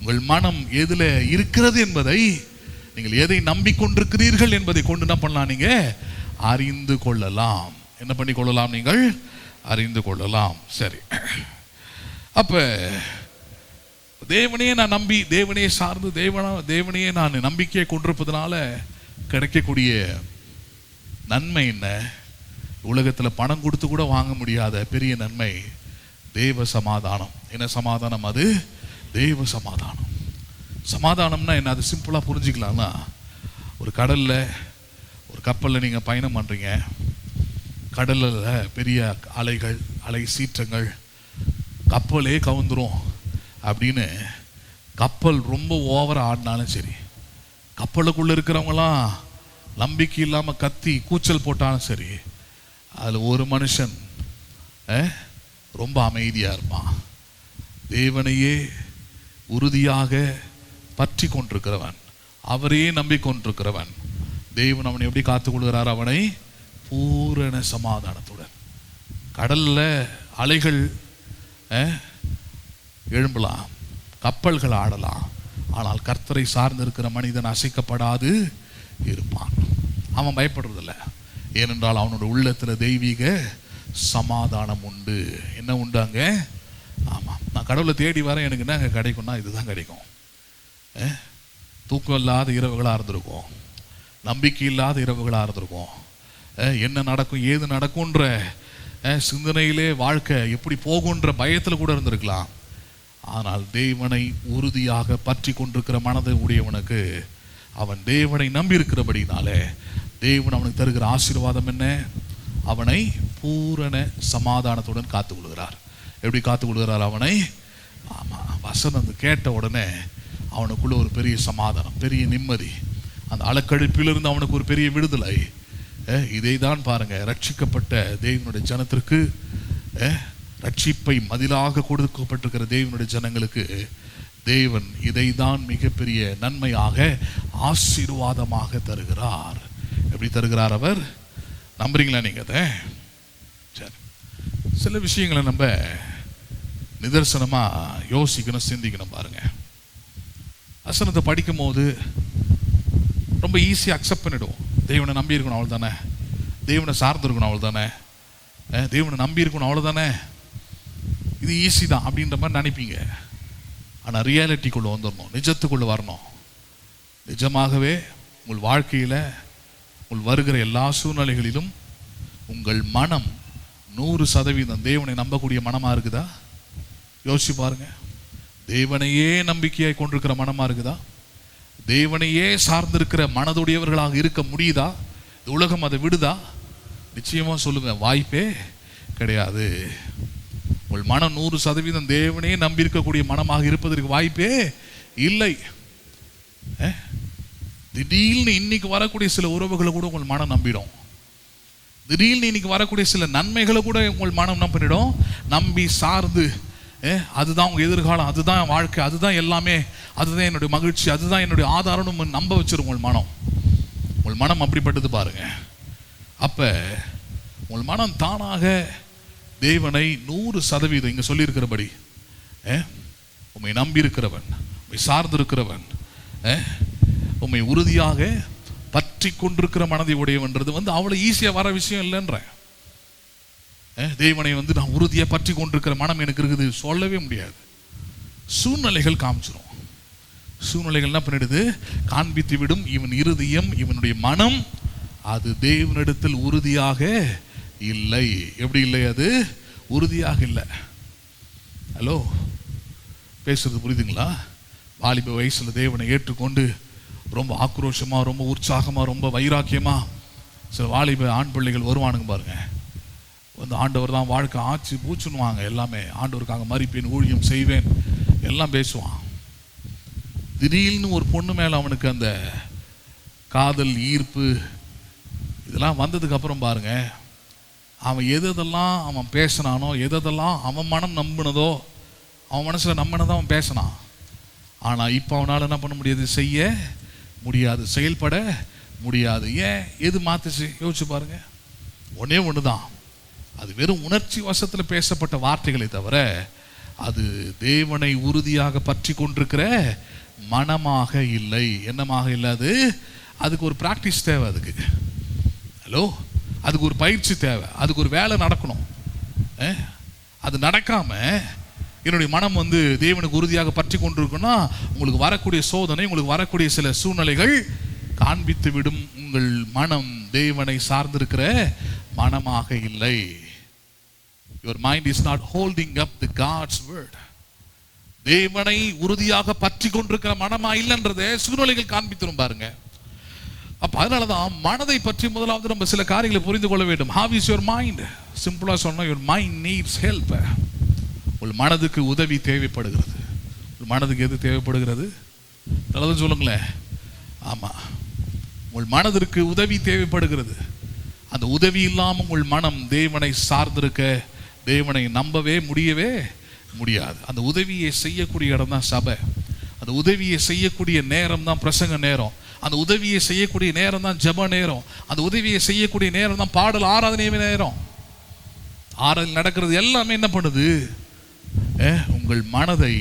உங்கள் மனம் எதுல இருக்கிறது என்பதை, நீங்கள் எதை நம்பிக்கொண்டிருக்கிறீர்கள் என்பதை கொண்டு என்ன பண்ணலாம்? நீங்க அறிந்து கொள்ளலாம். என்ன பண்ணி கொள்ளலாம்? நீங்கள் அறிந்து கொள்ளலாம். சரி. அப்ப தேவனையே நான் நம்பி, தேவனையே சார்ந்து, தேவனையே நான் நம்பிக்கையை கொண்டிருப்பதனால கிடைக்கக்கூடிய நன்மை என்ன? உலகத்தில் பணம் கொடுத்து கூட வாங்க முடியாத பெரிய நன்மை தேவ சமாதானம். என்ன சமாதானம் அது? தேவ சமாதானம். சமாதானம்னா என்ன? அது சிம்பிளா புரிஞ்சுக்கலாம்னா, ஒரு கடல்ல, ஒரு கப்பல்ல நீங்க பயணம் பண்றீங்க. கடல்ல பெரிய அலைகள், அலை சீற்றங்கள், கப்பலே கவுந்துரும் அப்படின்னு கப்பல் ரொம்ப ஓவரா ஆடினாலும் சரி, கப்பலுக்குள்ள இருக்கிறவங்களாம் நம்பிக்கை இல்லாம கத்தி கூச்சல் போட்டாலும் சரி, அதுல ஒரு மனுஷன் ரொம்ப அமைதியா இருப்பான். தேவனையே உறுதியாக பற்றி கொண்டிருக்கிறவன், அவரையே நம்பிக்கொண்டிருக்கிறவன், தேவன் அவனை எப்படி காத்துக்கொள்கிறார்? அவனை பூரண சமாதானத்துடன். கடல்ல அலைகள் எழும்பலாம், கப்பல்கள் ஆடலாம், ஆனால் கர்த்தரை சார்ந்து இருக்கிற மனிதன் அசைக்கப்படாது இருப்பான். அவன் பயப்படுறதில்லை. ஏனென்றால் அவனோட உள்ளத்துல தெய்வீக சமாதானம் உண்டு. என்ன உண்டு அங்க? ஆமா, நான் கடவுளை தேடி வரேன், எனக்கு என்ன அங்க கிடைக்கும்னா இதுதான் கிடைக்கும். தூக்கம் இல்லாத இரவுகளா இருந்திருக்கும், நம்பிக்கை இல்லாத இரவுகளா இருந்திருக்கும், என்ன நடக்கும் ஏது நடக்கும்ன்ற சிந்தனையிலே வாழ்க்கை எப்படி போகுன்ற பயத்துல கூட இருந்திருக்கலாம். ஆனால் தேவனை உறுதியாக பற்றி கொண்டிருக்கிற மனதை உடையவனுக்கு, அவன் தேவனை நம்பி இருக்கிறபடினாலே தேவன் அவனுக்கு தருகிற ஆசீர்வாதம் என்ன? அவனை பூரண சமாதானத்துடன் காத்துக் கொள்கிறார். எப்படி காத்துக் கொள்கிறார் அவனை? ஆமா, வசனம் கேட்ட உடனே அவனுக்குள்ள ஒரு பெரிய சமாதானம், பெரிய நிம்மதி, அந்த அலக்கழிப்பிலிருந்து அவனுக்கு ஒரு பெரிய விடுதலை. இதை தான் பாருங்க, ரட்சிக்கப்பட்ட தேவனுடைய ஜனத்திற்கு, ரட்சிப்பை மதிலாக கொடுக்கப்பட்டிருக்கிற தேவனுடைய ஜனங்களுக்கு தேவன் இதை தான் மிகப்பெரிய நன்மையாக ஆசீர்வாதமாக தருகிறார். எப்படி தருகிறார் அவர்? நம்புறீங்களா நீங்க அதை? சரி, சில விஷயங்களை நம்ம நிதர்சனமா யோசிக்கணும், சிந்திக்கணும். பாருங்க, வசனத்தை படிக்கும் போது ரொம்ப ஈஸியாக அக்செப்ட் பண்ணிடுவோம். தேவனை நம்பி இருக்கணும், அவ்வளோ தானே. தேவனை சார்ந்து இருக்கணும், அவ்வளோ தானே. தேவனை நம்பி இருக்கணும், அவ்வளோ தானே. இது ஈஸி தான் அப்படின்ற மாதிரி நினைப்பீங்க. ஆனால் ரியாலிட்டிக்குள்ளே வந்துடணும், நிஜத்துக்குள்ளே வரணும். நிஜமாகவே உங்கள் வாழ்க்கையில் உங்கள் வருகிற எல்லா சூழ்நிலைகளிலும் உங்கள் மனம் 100% தேவனை நம்பக்கூடிய மனமாக இருக்குதா? யோசிச்சு பாருங்க. தேவனையே நம்பிக்கையாய் கொண்டிருக்கிற மனமாக இருக்குதா? தேவனையே சார்ந்திருக்கிற மனதுடையவர்களாக இருக்க முடியுதா? உலகம் அதை விடுதா? நிச்சயமாக சொல்லுங்க, வாய்ப்பே கிடையாது. உங்கள் மனம் 100% தேவனே நம்பி இருக்கக்கூடிய மனமாக இருப்பதற்கு வாய்ப்பே இல்லை. திடீர்னு இன்னைக்கு வரக்கூடிய சில உறவுகளை கூட உங்கள் மனம் நம்பிடும். திடீர்னு இன்னைக்கு வரக்கூடிய சில நன்மைகளை கூட உங்கள் மனம் என்ன பண்ணிடும்? நம்பி சார்ந்து, அதுதான் உங்கள் எதிர்காலம், அதுதான் வாழ்க்கை, அதுதான் எல்லாமே, அதுதான் என்னுடைய மகிழ்ச்சி, அதுதான் என்னுடைய ஆதாரம்னு நம்ப வச்சிரும் உங்கள் மனம். உங்கள் மனம் அப்படிப்பட்டது பாருங்க. அப்போ உங்கள் மனம் தானாக தேவனை 100% இங்கே சொல்லியிருக்கிறபடி உம்மை நம்பி இருக்கிறவன், உம்மை சார்ந்திருக்கிறவன், உம்மை உறுதியாக பற்றி கொண்டிருக்கிற மனதை உடையவன்றது அவ்வளோ ஈஸியாக வர விஷயம் இல்லைன்ற. தேவனை நான் உறுதியாக பற்றி கொண்டிருக்கிற மனம் எனக்கு இருக்குது சொல்லவே முடியாது. சூழ்நிலைகள் காமிச்சிடும். சூழ்நிலைகள் என்ன பண்ணிடுது? காண்பித்து விடும். இவன் இருதயம், இவனுடைய மனம் அது தேவனிடத்தில் உறுதியாக இல்லை. எப்படி இல்லை? அது உறுதியாக இல்லை. ஹலோ, பேசுறது புரியுதுங்களா? வாலிப வயசில் தேவனை ஏற்றுக்கொண்டு ரொம்ப ஆக்ரோஷமாக, ரொம்ப உற்சாகமாக, ரொம்ப வைராக்கியமாக சில வாலிப ஆண் பிள்ளைகள் வருவானுங்க பாருங்க. ஆண்டவர் தான் வாழ்க்கை ஆச்சு பூச்சுன்னுவாங்க. எல்லாமே ஆண்டவருக்காக மறிப்பேன், ஊழியம் செய்வேன் எல்லாம் பேசுவான். திடீர்னு ஒரு பொண்ணு மேலே அவனுக்கு அந்த காதல், ஈர்ப்பு இதெல்லாம் வந்ததுக்கு அப்புறம் பாருங்க, அவன் எதெல்லாம் அவன் பேசினானோ, எதெல்லாம் அவன் மனம் நம்பினதோ, அவன் மனசில் நம்பினதோ அவன் பேசினான். ஆனால் இப்போ அவனால் என்ன பண்ண முடியாது? செய்ய முடியாது, செயல்பட முடியாது. ஏன்? எது மாத்துச்சு? யோசிச்சு பாருங்க. ஒன்னே ஒன்று தான், அது வெறும் உணர்ச்சி வசத்தில் பேசப்பட்ட வார்த்தைகளை தவிர அது தேவனை உறுதியாக பற்றி கொண்டிருக்கிற மனமாக இல்லை. என்னமாக இல்லை? அதுக்கு ஒரு பிராக்டிஸ் தேவை. ஹலோ, அதுக்கு ஒரு பயிற்சி தேவை. அதுக்கு ஒரு வேலை நடக்கணும். அது நடக்காம என்னுடைய மனம் தேவனுக்கு உறுதியாக பற்றி கொண்டிருக்குன்னா உங்களுக்கு வரக்கூடிய சோதனை, உங்களுக்கு வரக்கூடிய சில சூழ்நிலைகள் காண்பித்து விடும் உங்கள் மனம் தேவனை சார்ந்திருக்கிற மனமாக இல்லை. Your mind is not holding up the God's word. தேவனை உறுதியாக பற்றி கொண்டிருக்கிற மனமா இல்லைன்றதை சூழ்நிலைகள் காண்பித்துரும் பாருங்க. அப்ப அதனாலதான் மனதை பற்றி முதலாவது நம்ம சில காரியங்களை புரிந்து கொள்ள வேண்டும். How is your mind? சிம்பிளா சொன்னா, your mind needs help. உங்கள் மனதுக்கு உதவி தேவைப்படுகிறது. உங்கள் மனதுக்கு எது தேவைப்படுகிறது? நல்லது சொல்லுங்களேன். ஆமாம், உங்கள் மனதிற்கு உதவி தேவைப்படுகிறது. அந்த உதவி இல்லாமல் உங்கள் மனம் தேவனை சார்ந்திருக்க, தேவனை நம்பவே முடியவே முடியாது. அந்த உதவியை செய்யக்கூடிய இடம் தான் சபை. அந்த உதவியை செய்யக்கூடிய நேரம் தான் பிரசங்க நேரம். அந்த உதவியை செய்யக்கூடிய நேரம் தான் ஜெப நேரம். அந்த உதவியை செய்யக்கூடிய நேரம் தான் பாடல் ஆராதனை நேரம். ஆராதனை நடக்கிறது எல்லாமே என்ன பண்ணுது? உங்கள் மனதை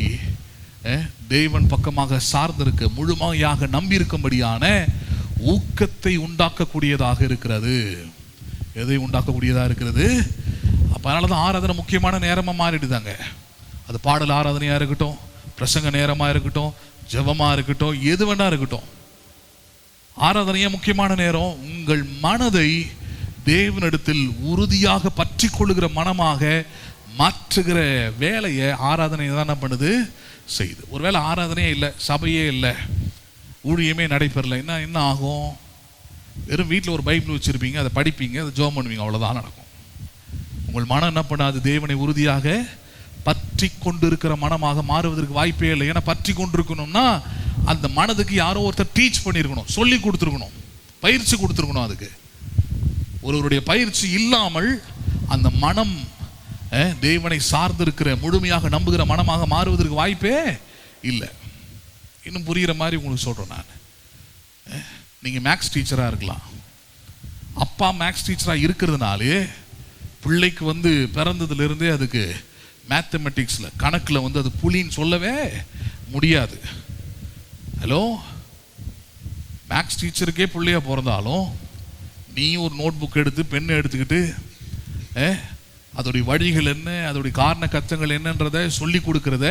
தேவன் பக்கமாக சார்ந்திருக்க, முழுமையாக நம்பியிருக்கும்படியான ஊக்கத்தை உண்டாக்கக்கூடியதாக இருக்கிறது. எதை உண்டாக்கக்கூடியதாக இருக்கிறது? அப்போ அதனால தான் ஆராதனை முக்கியமான நேரமாக மாறிடுதாங்க. அது பாடல் ஆராதனையாக இருக்கட்டும், பிரசங்க நேரமாக இருக்கட்டும், ஜெபமாக இருக்கட்டும், எது வேணா இருக்கட்டும், ஆராதனையே முக்கியமான நேரம். உங்கள் மனதை தேவனிடத்தில் உறுதியாக பற்றி கொள்ளுகிற மனமாக மாற்றுகிற வேலையை ஆராதனை தான் என்ன பண்ணுது? செய்யுது. ஒருவேளை ஆராதனையே இல்லை, சபையே இல்லை, ஊழியமே நடைபெறலை, என்ன ஆகும்? வெறும் வீட்டில் ஒரு பைபிள் வச்சுருப்பீங்க, அதை படிப்பீங்க, அதை ஜெபம் பண்ணுவீங்க, அவ்வளோதான் நடக்கும். உங்கள் மனம் என்ன பண்ணாது? தேவனை உறுதியாக பற்றி கொண்டு இருக்கிற மனமாக மாறுவதற்கு வாய்ப்பே இல்லை. ஏன்னா பற்றி கொண்டிருக்கணும்னா அந்த மனதுக்கு யாரோ ஒருத்தர் டீச் பண்ணியிருக்கணும், சொல்லி கொடுத்துருக்கணும், பயிற்சி கொடுத்துருக்கணும். அதுக்கு ஒருவருடைய பயிற்சி இல்லாமல் அந்த மனம் தேவனை சார்ந்திருக்கிற, முழுமையாக நம்புகிற மனமாக மாறுவதற்கு வாய்ப்பே இல்லை. இன்னும் புரிகிற மாதிரி உங்களுக்கு சொல்கிறேன் நான். நீங்கள் மேக்ஸ் டீச்சராக இருக்கலாம். அப்பா மேக்ஸ் டீச்சராக இருக்கிறதுனாலே பிள்ளைக்கு பிறந்ததுலேருந்தே அதுக்கு மேத்தமெட்டிக்ஸில், கணக்கில் அது புலின்னு சொல்லவே முடியாது. ஹலோ, மேக்ஸ் டீச்சருக்கே பிள்ளையாக பிறந்தாலும் நீ ஒரு நோட் புக் எடுத்து பெண்ணை எடுத்துக்கிட்டு அதோடைய வழிகள் என்ன, அதோடைய காரண கத்தங்கள் என்னன்றதை சொல்லி கொடுக்கறத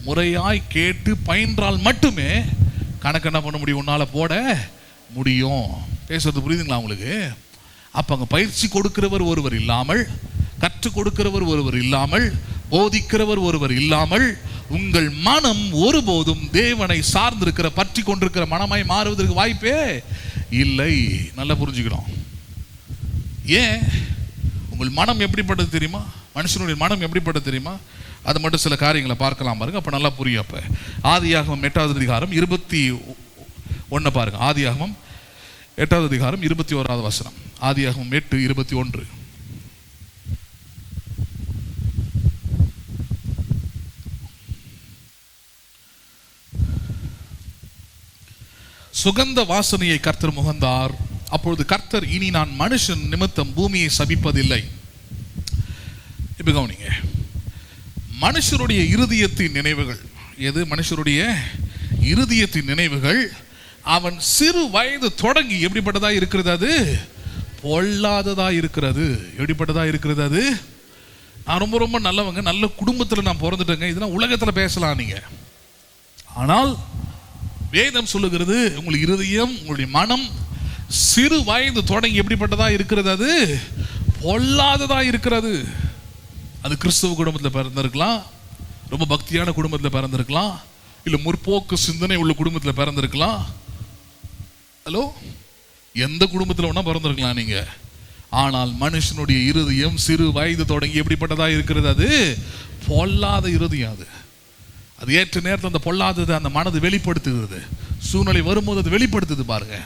முறையாய் கேட்டு பயின்றால் மட்டுமே கணக்கு என்ன பண்ண முடியும், உன்னால் போட முடியும். பேசுறது புரியுதுங்களா உங்களுக்கு? அப்போ அங்கே பயிற்சி கொடுக்கிறவர் ஒருவர் இல்லாமல், கற்றுக் கொடுக்கிறவர் ஒருவர் இல்லாமல், போதிக்கிறவர் ஒருவர் இல்லாமல் உங்கள் மனம் ஒருபோதும் தேவனை சார்ந்திருக்கிற பற்றி கொண்டிருக்கிற மனமாய் மாறுவதற்கு வாய்ப்பே இல்லை. நல்லா புரிஞ்சுக்கணும். ஏன்? உங்கள் மனம் எப்படிப்பட்டது தெரியுமா? மனுஷனுடைய மனம் எப்படிப்பட்டது தெரியுமா? அது மட்டும் சில காரியங்களை பார்க்கலாம் பாருங்க, அப்போ நல்லா புரியும். அப்போ ஆதியாகமம் 8வது அதிகாரம் 21 பாருங்க. ஆதியாகமம் 8வது அதிகாரம் 21வது வசனம். ஆதியாகமம் 8:21. சுகந்த வாசனையை கர்த்தர் முகந்தார். அப்பொழுது கர்த்தர், இனி நான் மனுஷன் நிமித்தம் பூமியை சபிப்பதில்லை. இப்ப கவனிங்க, மனுஷருடைய இருதயத்தின் நினைவுகள் எது? மனுஷருடைய இருதயத்தின் நினைவுகள் அவன் சிறு வயது தொடங்கி எப்படிப்பட்டதா இருக்கிறது? அது பொல்லாததா இருக்கிறது. எப்படிப்பட்டதா இருக்கிறது? அது நான் ரொம்ப ரொம்ப நல்லவங்க, நல்ல குடும்பத்தில் நான் பிறந்துட்டேங்க, இதெல்லாம் உலகத்தில் பேசலாம் நீங்க. ஆனால் வேதம் சொல்லுகிறது, உங்களுடைய இருதயம், உங்களுடைய மனம் சிறு வயது தொடங்கி எப்படிப்பட்டதா இருக்கிறது? அது பொல்லாததா இருக்கிறது. அது கிறிஸ்தவ குடும்பத்தில் பிறந்திருக்கலாம், ரொம்ப பக்தியான குடும்பத்தில் பிறந்திருக்கலாம், இல்லை முற்போக்கு சிந்தனை உள்ள குடும்பத்தில் பிறந்திருக்கலாம். ஹலோ, எந்த குடும்பத்தில் வேணா பிறந்திருக்கலாம் நீங்க. ஆனால் மனுஷனுடைய இருதயம் சிறு வயது தொடங்கி எப்படிப்பட்டதா இருக்கிறது? அது பொல்லாத இருதயம். அது ஏற்ற நேரத்தில் அந்த பொல்லாதது அந்த மனது வெளிப்படுத்துகிறது. சூழ்நிலை வரும்போது அது வெளிப்படுத்துது பாருங்க.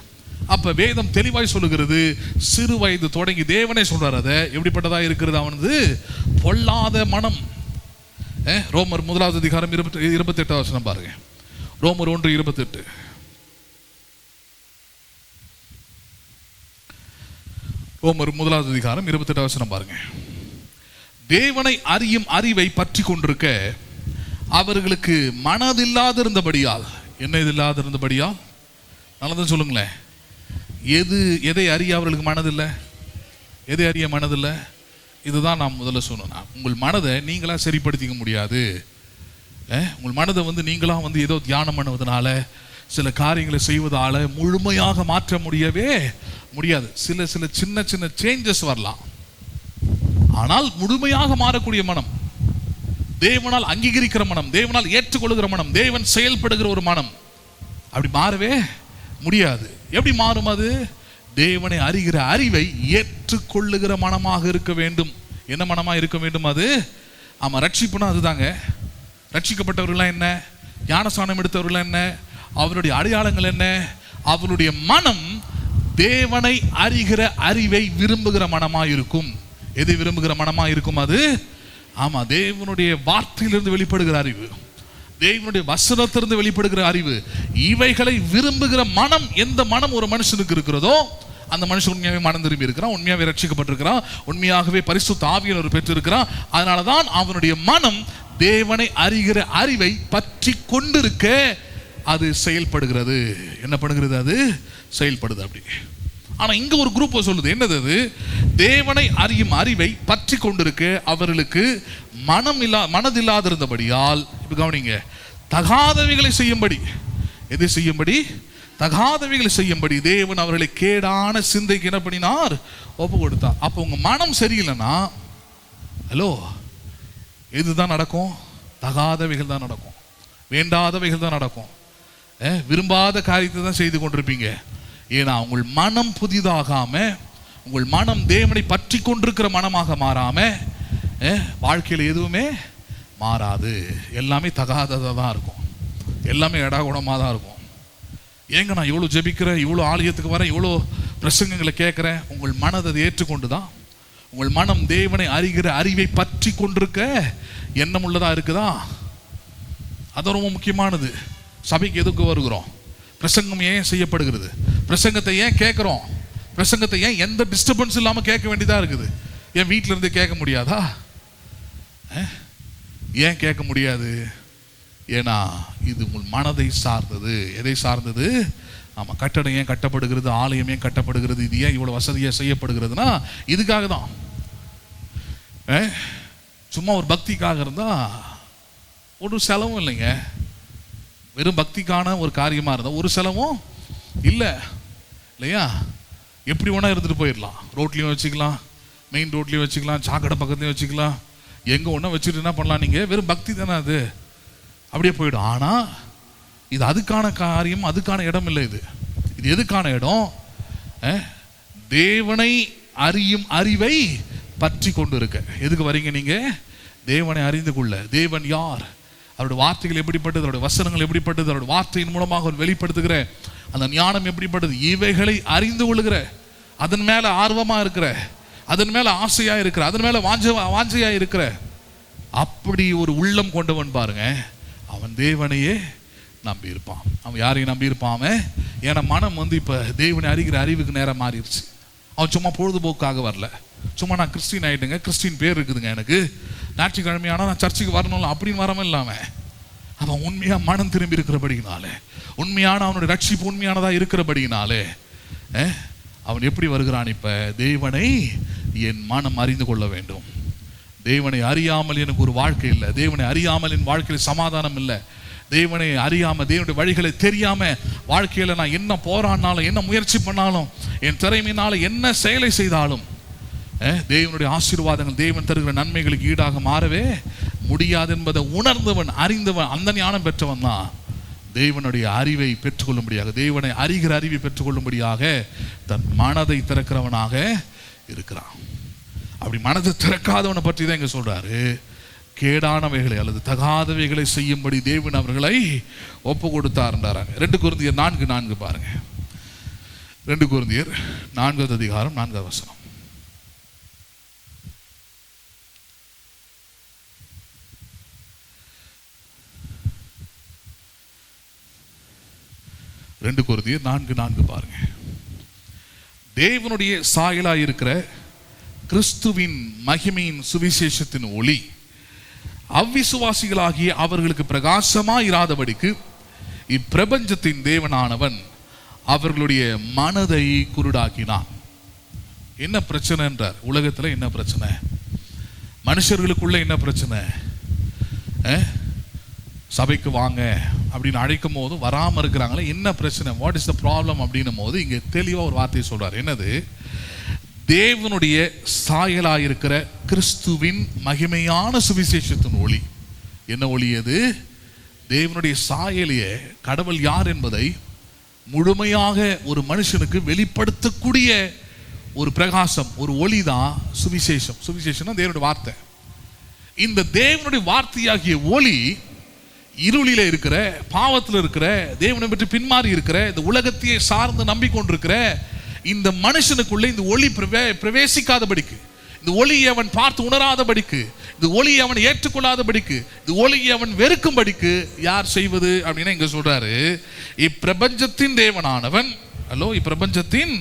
அப்ப வேதம் தெளிவாய் சொல்லுகிறது, சிறு வயது தொடங்கி தேவனே சொல்றாரு அதை எப்படிப்பட்டதா இருக்கிறது? அவனது பொல்லாத மனம். ரோமர் 1வது அதிகாரம் 28வது வசனம் பாருங்க. ரோமர் 1:28. ரோமர் 1வது அதிகாரம் 28வது வசனம் பாருங்க. தேவனை அறியும் அறிவை பற்றி கொண்டிருக்க அவர்களுக்கு மனதில்லாதிருந்தபடியால். என்ன இல்லாதிருந்தபடியால்? நல்லதான் சொல்லுங்களேன். எதை அறிய அவர்களுக்கு மனதில்லை? எதை அறிய மனதில்லை? இதுதான் நான் முதல்ல சொன்னேன். உங்கள் மனதை நீங்களா சரிப்படுத்திக்க முடியாது. உங்கள் மனதை நீங்களா ஏதோ தியானம் பண்ணுவதனால, சில காரியங்களை செய்வதால முழுமையாக மாற்ற முடியவே முடியாது. சில சின்ன சின்ன சேஞ்சஸ் வரலாம். ஆனால் முழுமையாக மாறக்கூடிய மனம், தேவனால் அங்கீகரிக்கிற மனம், தேவனால் ஏற்றுக்கொள்கிற மனம், தேவன் செயல்படுகிற ஒரு மனம், அப்படி மாறவே முடியாது. எப்படி மாறும்? அது தேவனை அறிகிற அறிவை ஏற்றுக்கொள்ளுகிற மனமாக இருக்க வேண்டும். என்ன மனமாக இருக்க வேண்டும்? அது ஆமா, ரட்சிப்புனா அதுதாங்க. ரட்சிக்கப்பட்டவர்கள்லாம் என்ன? ஞானஸ்நானம் எடுத்தவர்கள் என்ன? அவருடைய அடையாளங்கள் என்ன? அவருடைய மனம் தேவனை அறிகிற அறிவை விரும்புகிற மனமாக இருக்கும். எதை விரும்புகிற மனமாக இருக்கும்? அது ஆமா, தேவனுடைய வார்த்தையிலிருந்து வெளிப்படுகிற அறிவு, தேவனுடைய வசனத்திலிருந்து வெளிப்படுகிற அறிவு, இவைகளை விரும்புகிற மனம். எந்த மனம் ஒரு மனுஷனுக்கு இருக்கிறதோ அந்த மனுஷன் உண்மையாகவே மனம் திரும்பி இருக்கிறான், உண்மையாகவே ரட்சிக்கப்பட்டிருக்கிறான், உண்மையாகவே பரிசுத்த ஆவியானவர் பெற்றிருக்கிறான். அதனாலதான் அவனுடைய மனம் தேவனை அறிகிற அறிவை பற்றி கொண்டிருக்க அது செயல்படுகிறது. என்ன பண்ணுகிறது? அது செயல்படுது. அப்படி. ஆனா இங்க ஒரு குரூப் சொல்லுது, என்னது அது? தேவனை அறியும் அறிவை பற்றி கொண்டிருக்க அவர்களுக்கு மனதில்லாதிருந்தபடியால். இப்ப கவனிங்க, தகாதவைகளை செய்யும்படி. எதை செய்யும்படி? தகாதவைகளை செய்யும்படி தேவன் அவர்களை கேடான சிந்தைக்கு என்ன பண்ணினார்? ஒப்பு கொடுத்தார். அப்போ உங்க மனம் சரியில்லைன்னா, ஹலோ, எதுதான் நடக்கும்? தகாதவைகள் தான் நடக்கும், வேண்டாதவைகள் தான் நடக்கும், விரும்பாத காரியத்தை தான் செய்து கொண்டிருப்பீங்க. ஏன்னா உங்கள் மனம் புதிதாகாம, உங்கள் மனம் தேவனை பற்றி கொண்டிருக்கிற மனமாக மாறாம வாழ்க்கையில் எதுவுமே மாறாது. எல்லாமே தகாததாக தான் இருக்கும், எல்லாமே எடாகுணமாக தான் இருக்கும். ஏங்க நான் இவ்வளோ ஜெபிக்கிறேன், இவ்வளோ ஆலயத்துக்கு வரேன், இவ்வளோ பிரசங்கங்களை கேட்குறேன்? உங்கள் மனதை அதை ஏற்றுக்கொண்டு தான். உங்கள் மனம் தேவனை அறிகிற அறிவை பற்றி கொண்டிருக்க எண்ணம் உள்ளதா இருக்குதா? அது ரொம்ப முக்கியமானது. சபைக்கு எதுக்கு வருகிறோம்? பிரசங்கம் ஏன் செய்யப்படுகிறது? பிரசங்கத்தை ஏன் கேட்குறோம்? பிரசங்கத்தை ஏன் எந்த டிஸ்டர்பன்ஸ் இல்லாமல் கேட்க வேண்டியதாக இருக்குது? ஏன் வீட்டில் இருந்து கேட்க முடியாதா? ஏன் கேட்க முடியாது? ஏன்னா இது உங்கள் மனதை சார்ந்தது. எதை சார்ந்தது? ஆமாம், கட்டடம் ஏன் கட்டப்படுகிறது, ஆலயம் ஏன் கட்டப்படுகிறது, இது ஏன் இவ்வளோ வசதியாக செய்யப்படுகிறதுனா இதுக்காக தான். சும்மா ஒரு பக்திக்காக இருந்தால் ஒரு செலவும் இல்லைங்க. வெறும் பக்திக்கான ஒரு காரியமாக இருந்தால் ஒரு செலவும் இல்லை இல்லையா? எப்படி வேணால் இருந்துட்டு போயிடலாம். ரோட்லேயும் வச்சுக்கலாம், மெயின் ரோட்லேயும் வச்சுக்கலாம், சாக்கடை பக்கத்துலையும் வச்சுக்கலாம், எங்கே ஒன்றும் வச்சுட்டு என்ன பண்ணலாம்? நீங்கள் வெறும் பக்தி தானே அது, அப்படியே போயிடும். ஆனால் இது அதுக்கான காரியம், அதுக்கான இடம் இல்லை. இது எதுக்கான இடம்? தேவனை அறியும் அறிவை பற்றி கொண்டு இருக்க. எதுக்கு வரீங்க நீங்கள்? தேவனை அறிந்து கொள்ள. தேவன் யார், அவருடைய வார்த்தைகள் எப்படிப்பட்டது, அவருடைய வசனங்கள் எப்படிப்பட்டது, அவருடைய வார்த்தையின் மூலமாக அவர் வெளிப்படுத்துகிற அந்த ஞானம் எப்படிப்பட்டது, இவைகளை அறிந்து கொள்ளுகிற, அதன் மேலே ஆர்வமாக இருக்கிற, அதன் மேலே ஆசையாக இருக்கிற, அதன் மேலே வாஞ்சையாக இருக்கிற அப்படி ஒரு உள்ளம் கொண்டவன் பாருங்க, அவன் தேவனையே நம்பி இருப்பான். அவன் யாரையும் நம்பி இருப்பான்? ஏன்னா மனம் இப்போ தேவனை அறிகிற அறிவுக்கு நேரம் மாறிடுச்சு. அவன் சும்மா பொழுதுபோக்காக வரல, சும்மா நான் கிறிஸ்டின் ஆகிட்டுங்க, கிறிஸ்டின் பேர் இருக்குதுங்க எனக்கு, ஞாயிற்றுக்கிழமையானா நான் சர்ச்சுக்கு வரணும்ல அப்படின்னு வராமல் இல்லாமல் அவன் உண்மையாக மனம் திரும்பி இருக்கிறபடினாலே, உண்மையான அவனுடைய ரட்சிப்பு உண்மையானதாக இருக்கிறபடினாலே அவன் எப்படி வருகிறான்? இப்போ தேவனை என் மனம் அறிந்து கொள்ள வேண்டும். தேவனை அறியாமல் எனக்கு ஒரு வாழ்க்கை இல்லை. தேவனை அறியாமல் என் வாழ்க்கையில் சமாதானம் இல்லை. தேவனை அறியாமல், தேவனுடைய வழிகளை தெரியாமல் வாழ்க்கையில் நான் என்ன போராடினாலும், என்ன முயற்சி பண்ணாலும், என் திறமையினால என்ன செயலை செய்தாலும் தேவனுடைய ஆசீர்வாதங்கள், தேவன் தருகிற நன்மைகளுக்கு ஈடாக மாறவே முடியாது என்பதை உணர்ந்தவன், அறிந்தவன், அந்த ஞானம் பெற்றவன் தான் தேவனுடைய அறிவை பெற்றுக்கொள்ளும்படியாக, தேவனை அறிகிற அறிவை பெற்றுக்கொள்ளும்படியாக தன் மனதை திறக்கிறவனாக இருக்கிறான். அப்படி மனதை திறக்காதவனை பற்றி தான் இங்க சொல்றாரு. கேடானவைகளை அல்லது தகாதவைகளை செய்யும்படி தேவன் அவர்களை ஒப்பு கொடுத்தார். 2 கொரிந்தியர் 4:4 பாருங்க. 2 கொரிந்தியர் 4வது அதிகாரம் 4வது வசனம். கொரிந்தியர் 4:4 பாருங்க. தேவனுடைய சாயலாய் இருக்கிற கிறிஸ்துவின் மகிமையின் சுவிசேஷத்தின் ஒளி அவ்விசுவாசிகளாகிய அவர்களுக்கு பிரகாசமாய் இராதபடிக்கு இப்பிரபஞ்சத்தின் தேவனானவன் அவர்களுடைய மனதை குருடாக்கினான். என்ன பிரச்சனை என்றார்? உலகத்தில் என்ன பிரச்சனை? மனுஷர்களுக்குள்ள என்ன பிரச்சனை? சபைக்கு வாங்க அப்படின்னு அழைக்கும் போது வராமல் இருக்கிறாங்களே, என்ன பிரச்சனை? வாட் இஸ் த ப்ராப்ளம் அப்படின்னும் போது இங்கே தெளிவாக ஒரு வார்த்தையை சொல்றார். என்னது? தேவனுடைய சாயலாயிருக்கிற கிறிஸ்துவின் மகிமையான சுவிசேஷத்தின் ஒளி. என்ன ஒளி அது? தேவனுடைய சாயலையே, கடவுள் யார் என்பதை முழுமையாக ஒரு மனுஷனுக்கு வெளிப்படுத்தக்கூடிய ஒரு பிரகாசம், ஒரு ஒளி தான் சுவிசேஷம். சுவிசேஷம்னா தேவனுடைய வார்த்தை. இந்த தேவனுடைய வார்த்தையாகிய ஒளி இருளில இருக்கிற, பாவத்தில் இருக்கிற, தேவனை பற்றி பின்மாறி இருக்கிற, இந்த உலகத்தையே சார்ந்து நம்பிக்கொண்டிருக்கிற இந்த மனுஷனுக்குள்ள இந்த ஒளி பிரவேசிக்காதபடிக்கு, இந்த ஒளியை அவன் பார்த்து உணராதபடிக்கு, இந்த ஒளியை அவன் ஏற்றுக்கொள்ளாதபடிக்கு, இந்த ஒளியை அவன் வெறுக்கும்படிக்கு யார் செய்வது அப்படின்னா இங்க சொல்றாரு, இப்பிரபஞ்சத்தின் தேவனானவன், இப்பிரபஞ்சத்தின்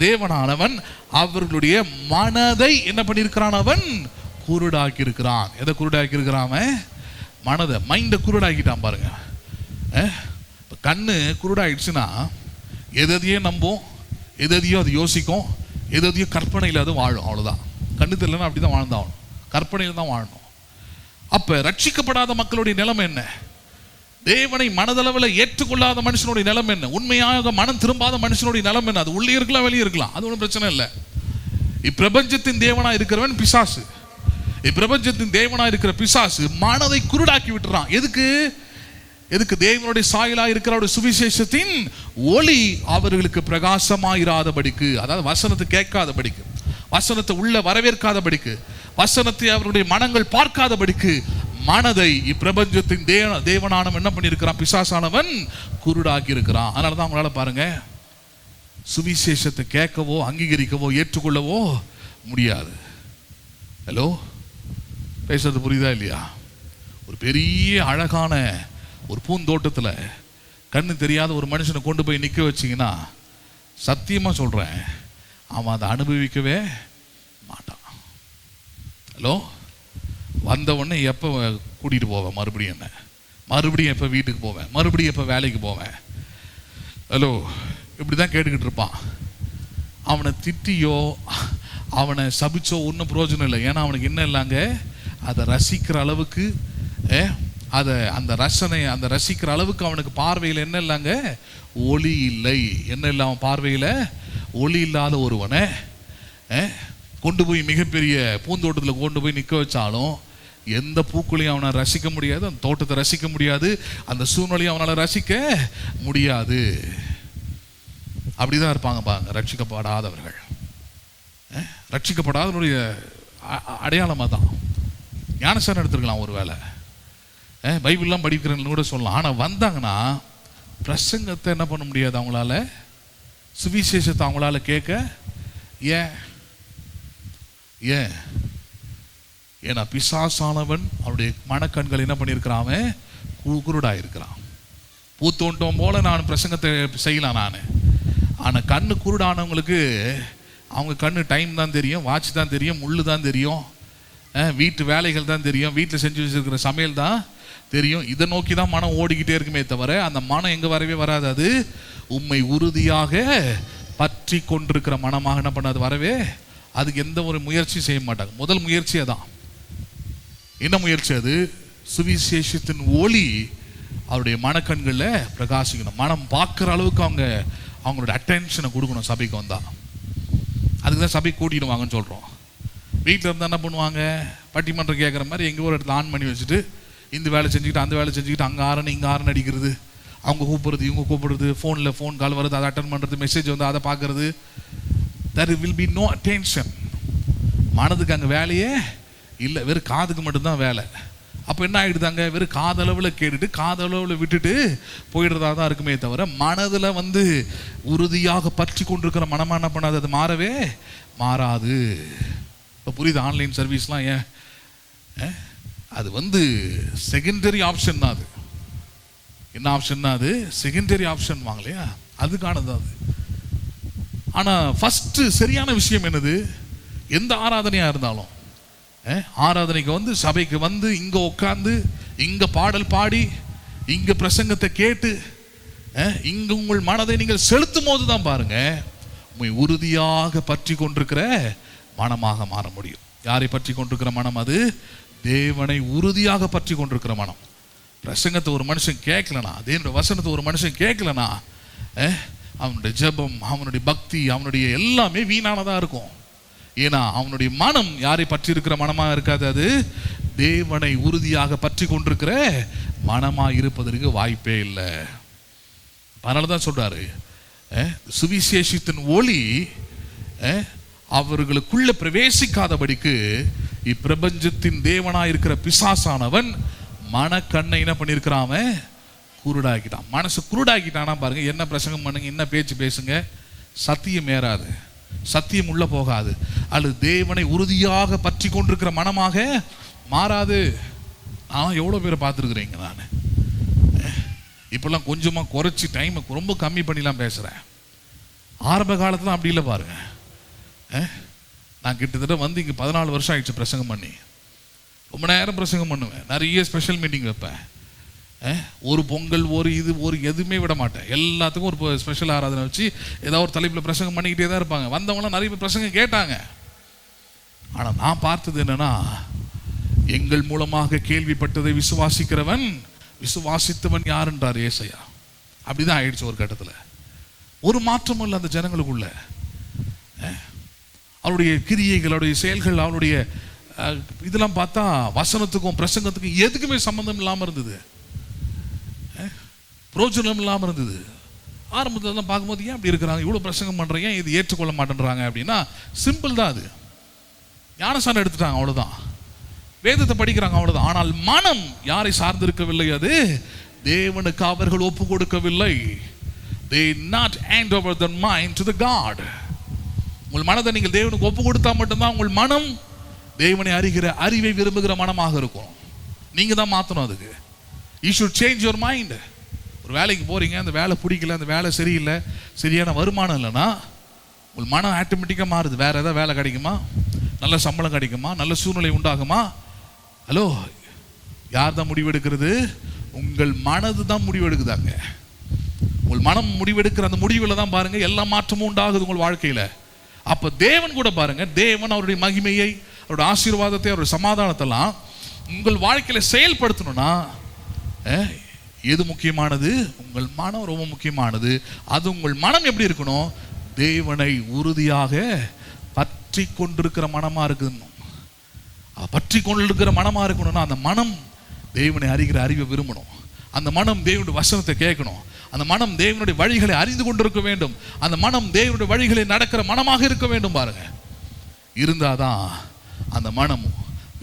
தேவனானவன் அவர்களுடைய மனதை என்ன பண்ணியிருக்கிறான்? அவன் குருடாக்கி இருக்கிறான். எதை குருடாக்கி இருக்கிறான்? மனதை, மைண்டை குருடாக்கிட்டான் பாருங்க. கண்ணு குருடாயிடுச்சுன்னா எதையே நம்பும், எதையோ அது யோசிக்கும், எதையோ கற்பனையில் அது வாழும். அவ்வளோதான். கண்ணு தெரியலன்னா அப்படி தான் வாழ்ந்தாகணும், கற்பனையில் தான் வாழணும். அப்போ ரட்சிக்கப்படாத மக்களுடைய நிலைமை என்ன? தேவனை மனதளவில் ஏற்றுக்கொள்ளாத மனுஷனுடைய நிலைமை என்ன? உண்மையாக மனம் திரும்பாத மனுஷனுடைய நிலைமை என்ன? அது உள்ளே இருக்கலாம், வெளியே இருக்கலாம், அது ஒன்றும் பிரச்சனை இல்லை. இப்பிரபஞ்சத்தின் தேவனாக இருக்கிறவன் பிசாசு. இப்பிரபஞ்சத்தின் தேவனாக இருக்கிற பிசாசு மனதை குருடாக்கி விட்டுறான். எதுக்கு? தேவனுடைய சாயலாக இருக்கிற சுவிசேஷத்தின் ஒளி அவர்களுக்கு பிரகாசமாயிராதபடிக்கு, அதாவது வசனத்தை கேட்காதபடிக்கு, வசனத்தை உள்ள வரவேற்காதபடிக்கு, வசனத்தை அவருடைய மனங்கள் பார்க்காதபடிக்கு மனதை இப்பிரபஞ்சத்தின் தேவனானவன் என்ன பண்ணியிருக்கிறான்? பிசாசானவன் குருடாக்கி இருக்கிறான். அதனால தான் அவங்களால பாருங்க சுவிசேஷத்தை கேட்கவோ அங்கீகரிக்கவோ ஏற்றுக்கொள்ளவோ முடியாது. ஹலோ, பேசுறது புரியுதா இல்லையா? ஒரு பெரிய அழகான ஒரு பூந்தோட்டத்தில் கண்ணு தெரியாத ஒரு மனுஷனை கொண்டு போய் நிற்க வச்சிங்கன்னா சத்தியமாக சொல்கிறேன், அவன் அதை அனுபவிக்கவே மாட்டான். ஹலோ, வந்த உடனே எப்போ கூட்டிகிட்டு போவேன், மறுபடியும் எப்போ வீட்டுக்கு போவேன், மறுபடியும் எப்போ வேலைக்கு போவேன், ஹலோ இப்படி தான் கேட்டுக்கிட்டு இருப்பான். அவனை திட்டியோ அவனை சபிச்சோ ஒன்றும் பிரயோஜனம் இல்லை. ஏன்னா அவனுக்கு என்ன இல்லைங்க, அதை ரசிக்கிற அளவுக்கு அந்த ரசிக்கிற அளவுக்கு அவனுக்கு பார்வையில் என்ன இல்லைங்க, ஒளி இல்லை. என்ன இல்லை, அவன் பார்வையில் ஒளி இல்லாத ஒருவனை கொண்டு போய் மிகப்பெரிய பூந்தோட்டத்தில் கொண்டு போய் நிற்க வச்சாலும் எந்த பூக்களையும் அவனை ரசிக்க முடியாது, அந்த தோட்டத்தை ரசிக்க முடியாது, அந்த சூழ்நிலையும் அவனால் ரசிக்க முடியாது. அப்படிதான் இருப்பாங்க பாருங்க ரட்சிக்கப்படாதவர்கள். ரட்சிக்கப்படாதவனுடைய அடையாளமாக தான். ஞானஸ்தானம் எடுத்துருக்கலாம் ஒரு வேளை, பைபிள்லாம் படிக்கிறேன்னு கூட சொல்லலாம். ஆனால் வந்தாங்கன்னா பிரசங்கத்தை என்ன பண்ண முடியாது அவங்களால, சுவிசேஷத்தை அவங்களால கேட்க. ஏன்னா பிசாசானவன் அவருடைய மனக்கண்கள் என்ன பண்ணியிருக்கிறான், அவன் குருடாயிருக்கிறான். பூத்தோட்டம் போல நான் பிரசங்கத்தை செய்யலாம் நான். ஆனால் கண்ணு குருடானவங்களுக்கு அவங்க கண்ணு டைம் தான் தெரியும், வாட்ச் தான் தெரியும், முள்ளு தான் தெரியும், வீட்டு வேலைகள் தான் தெரியும், வீட்டில் செஞ்சு வச்சிருக்கிற சமையல் தான் தெரியும். இதை நோக்கி தான் மனம் ஓடிக்கிட்டே இருக்குமே தவிர அந்த மனம் எங்கே வரவே வராது. அது உம்மை உறுதியாக பற்றி கொண்டிருக்கிற மனமாக என்ன பண்ணாது, வரவே. அதுக்கு எந்த ஒரு முயற்சியும் செய்ய மாட்டாங்க. முதல் முயற்சி அதான். என்ன முயற்சி அது? சுவிசேஷத்தின் ஒளி அவருடைய மனக்கண்களில் பிரகாசிக்கணும். மனம் பார்க்குற அளவுக்கு அவங்களோட அட்டென்ஷனை கொடுக்கணும் சபைக்கு வந்தால். அதுக்கு தான் சபை கூட்டிடுவாங்கன்னு சொல்கிறோம். வீட்டில் இருந்தால் என்ன பண்ணுவாங்க, பட்டிமன்றம் கேட்குற மாதிரி எங்கேயோ ஒரு இடத்துல ஆன் பண்ணி வச்சுட்டு இந்த வேலை செஞ்சுக்கிட்டு அந்த வேலை செஞ்சுக்கிட்டு அங்கே ஆரன் இங்கே ஆரன் அடிக்கிறது, அவங்க கூப்பிட்றது இவங்க கூப்பிடுறது, ஃபோன் கால் வருது அதை அட்டன் பண்ணுறது, மெசேஜ் வந்து அதை பார்க்குறது. there will be no attention. மனதுக்கு அங்கே வேலையே இல்லை, வெறும் காதுக்கு மட்டும்தான் வேலை. அப்போ என்ன ஆகிடுதாங்க, வெறும் காதளவில் கேட்டுட்டு காதளவில் விட்டுட்டு போயிடுறதா தான் இருக்குமே தவிர மனதில் வந்து உறுதியாக பற்றி கொண்டிருக்கிற மனமாக என்ன பண்ணாது, அது மாறவே மாறாது. இப்போ புரியுது, ஆன்லைன் சர்வீஸ்லாம் ஏன் அது வந்து செகண்டரி ஆப்ஷன் தான். அது என்ன ஆப்ஷன் தான், அது செகண்டரி ஆப்ஷன் வாங்க இல்லையா, அதுக்கானது அது. ஆனால் ஃபஸ்ட்டு சரியான விஷயம் என்னது, எந்த ஆராதனையாக இருந்தாலும் ஆராதனைக்கு வந்து சபைக்கு வந்து இங்கே உட்காந்து இங்கே பாடல் பாடி இங்கே பிரசங்கத்தை கேட்டு இங்கே உங்கள் மனதை நீங்கள் செலுத்தும் போது தான் பாருங்க உண்மை உறுதியாக பற்றி கொண்டிருக்கிற மனமாக மாற முடியும். யாரை பற்றி கொண்டிருக்கிற மனம்? அது தேவனை உறுதியாக பற்றி கொண்டிருக்கிற மனம். பிரசங்கத்தை ஒரு மனுஷன் கேட்கலனா, தேவனுடைய வசனத்தை ஒரு மனுஷன் கேட்கலனா அவனுடைய ஜெபம், அவனுடைய பக்தி, அவனுடைய எல்லாமே வீணானதாக இருக்கும். ஏன்னா அவனுடைய மனம் யாரை பற்றி இருக்கிற மனமாக இருக்காது, அது தேவனை உறுதியாக பற்றி கொண்டிருக்கிற மனமாக இருப்பதற்கு வாய்ப்பே இல்லை. அதனால தான் சொல்றாரு, சுவிசேஷத்தின் ஒளி அவர்களுக்குள்ள பிரவேசிக்காதபடிக்கு இப்பிரபஞ்சத்தின் தேவனாக இருக்கிற பிசாசானவன் மனக்கண்ணை என்ன பண்ணியிருக்கிறான், குருடாக்கிட்டான். மனசு குருடாக்கிட்டானா பாருங்க, என்ன பிரசங்கம் பண்ணுங்க, என்ன பேச்சு பேசுங்க, சத்தியம் ஏறாது, சத்தியம் உள்ள போகாது, அல்லது தேவனை உறுதியாக பற்றி கொண்டிருக்கிற மனமாக மாறாது. நான் எவ்வளோ பேரை பார்த்துருக்குறீங்க. நான் இப்பெல்லாம் கொஞ்சமாக குறைச்சி டைமை ரொம்ப கம்மி பண்ணிலாம் பேசுகிறேன். ஆரம்ப காலத்தில் அப்படி இல்லை பாருங்க. நான் கிட்டத்தட்ட வந்து இங்கே 14 வருஷம் ஆயிடுச்சு பிரசங்கம் பண்ணி. ரொம்ப நேரம் பிரசங்கம் பண்ணுவேன், நிறைய ஸ்பெஷல் மீட்டிங் வைப்பேன். ஒரு பொங்கல் ஒரு எதுவுமே விட மாட்டேன். எல்லாத்துக்கும் ஒரு ஸ்பெஷல் ஆராதனை வச்சு ஏதாவது ஒரு தலைப்பில் பிரசங்கம் பண்ணிக்கிட்டே தான் இருப்பாங்க. வந்தவங்களாம் நிறைய பேர் பிரசங்கம் கேட்டாங்க. ஆனால் நான் பார்த்தது என்னன்னா, எங்கள் மூலமாக கேள்விப்பட்டதை விசுவாசிக்கிறவன் விசுவாசித்தவன் யார் என்றார் ஏசையா. அப்படிதான் ஆயிடுச்சு ஒரு கட்டத்தில். ஒரு மாற்றமும் இல்லை அந்த ஜனங்களுக்குள்ள. அவருடைய கிரியைகள், அவருடைய செயல்கள், அவருடைய இதெல்லாம் பார்த்தா வசனத்துக்கும் பிரசங்கத்துக்கும் எதுக்குமே சம்பந்தம் இல்லாமல் இருந்தது, பிரோஜனம் இல்லாமல் இருந்தது. ஆரம்பத்தில் தான் பார்க்கும்போது ஏன் அப்படி இருக்கிறாங்க, இவ்வளோ பிரசங்கம் பண்ணுறேன், ஏன் இது ஏற்றுக்கொள்ள மாட்டேன்றாங்க அப்படின்னா சிம்பிள் தான். அது ஞானஸ்தானம் எடுத்துட்டாங்க அவ்வளோதான், வேதத்தை படிக்கிறாங்க அவ்வளோதான். ஆனால் மனம் யாரை சார்ந்திருக்கவில்லை, அது தேவனுக்கு அவர்கள் ஒப்பு கொடுக்கவில்லை. They not hand over their mind to the God. உங்கள் மனதை நீங்கள் தேவனுக்கு ஒப்பு கொடுத்தா மட்டும்தான் உங்கள் மனம் தேவனை அறிகிற அறிவை விரும்புகிற மனமாக இருக்கும். நீங்கள் தான் மாற்றணும் அதுக்கு. You should change your mind. ஒரு வேலைக்கு போகிறீங்க, அந்த வேலை பிடிக்கல, அந்த வேலை சரியில்லை, சரியான வருமானம் இல்லைன்னா உங்கள் மனம் ஆட்டோமேட்டிக்காக மாறுது. வேறு ஏதாவது வேலை கிடைக்குமா, நல்ல சம்பளம் கிடைக்குமா, நல்ல சூழ்நிலை உண்டாகுமா? ஹலோ, யார் தான் முடிவெடுக்கிறது? உங்கள் மனது தான் முடிவெடுக்குதாங்க. உங்கள் மனம் முடிவெடுக்கிற அந்த முடிவில் தான் பாருங்கள் எல்லா மாற்றமும் உண்டாகுது உங்கள் வாழ்க்கையில். அப்ப தேவன் கூட பாருங்க, தேவன் அவருடைய மகிமையை, அவருடைய ஆசீர்வாதத்தை, அவருடைய சமாதானத்தெல்லாம் உங்கள் வாழ்க்கையில செயல்படுத்தணும்னா எது முக்கியமானது? உங்கள் மனம் ரொம்ப முக்கியமானது. அது உங்கள் மனம் எப்படி இருக்கணும்? தேவனை உறுதியாக பற்றி கொண்டிருக்கிற மனமா இருக்கணும். பற்றி கொண்டிருக்கிற மனமா இருக்கணும்னா அந்த மனம் தேவனை அறிகிற அறிவை விரும்பணும். அந்த மனம் தேவனுடைய வசனத்தை கேட்கணும். அந்த மனம் தேவனுடைய வழிகளை அறிந்து கொண்டிருக்க வேண்டும். அந்த மனம் தேவனுடைய வழிகளை நடக்கிற மனமாக இருக்க வேண்டும். பாருங்க, இருந்தாதான் அந்த மனம்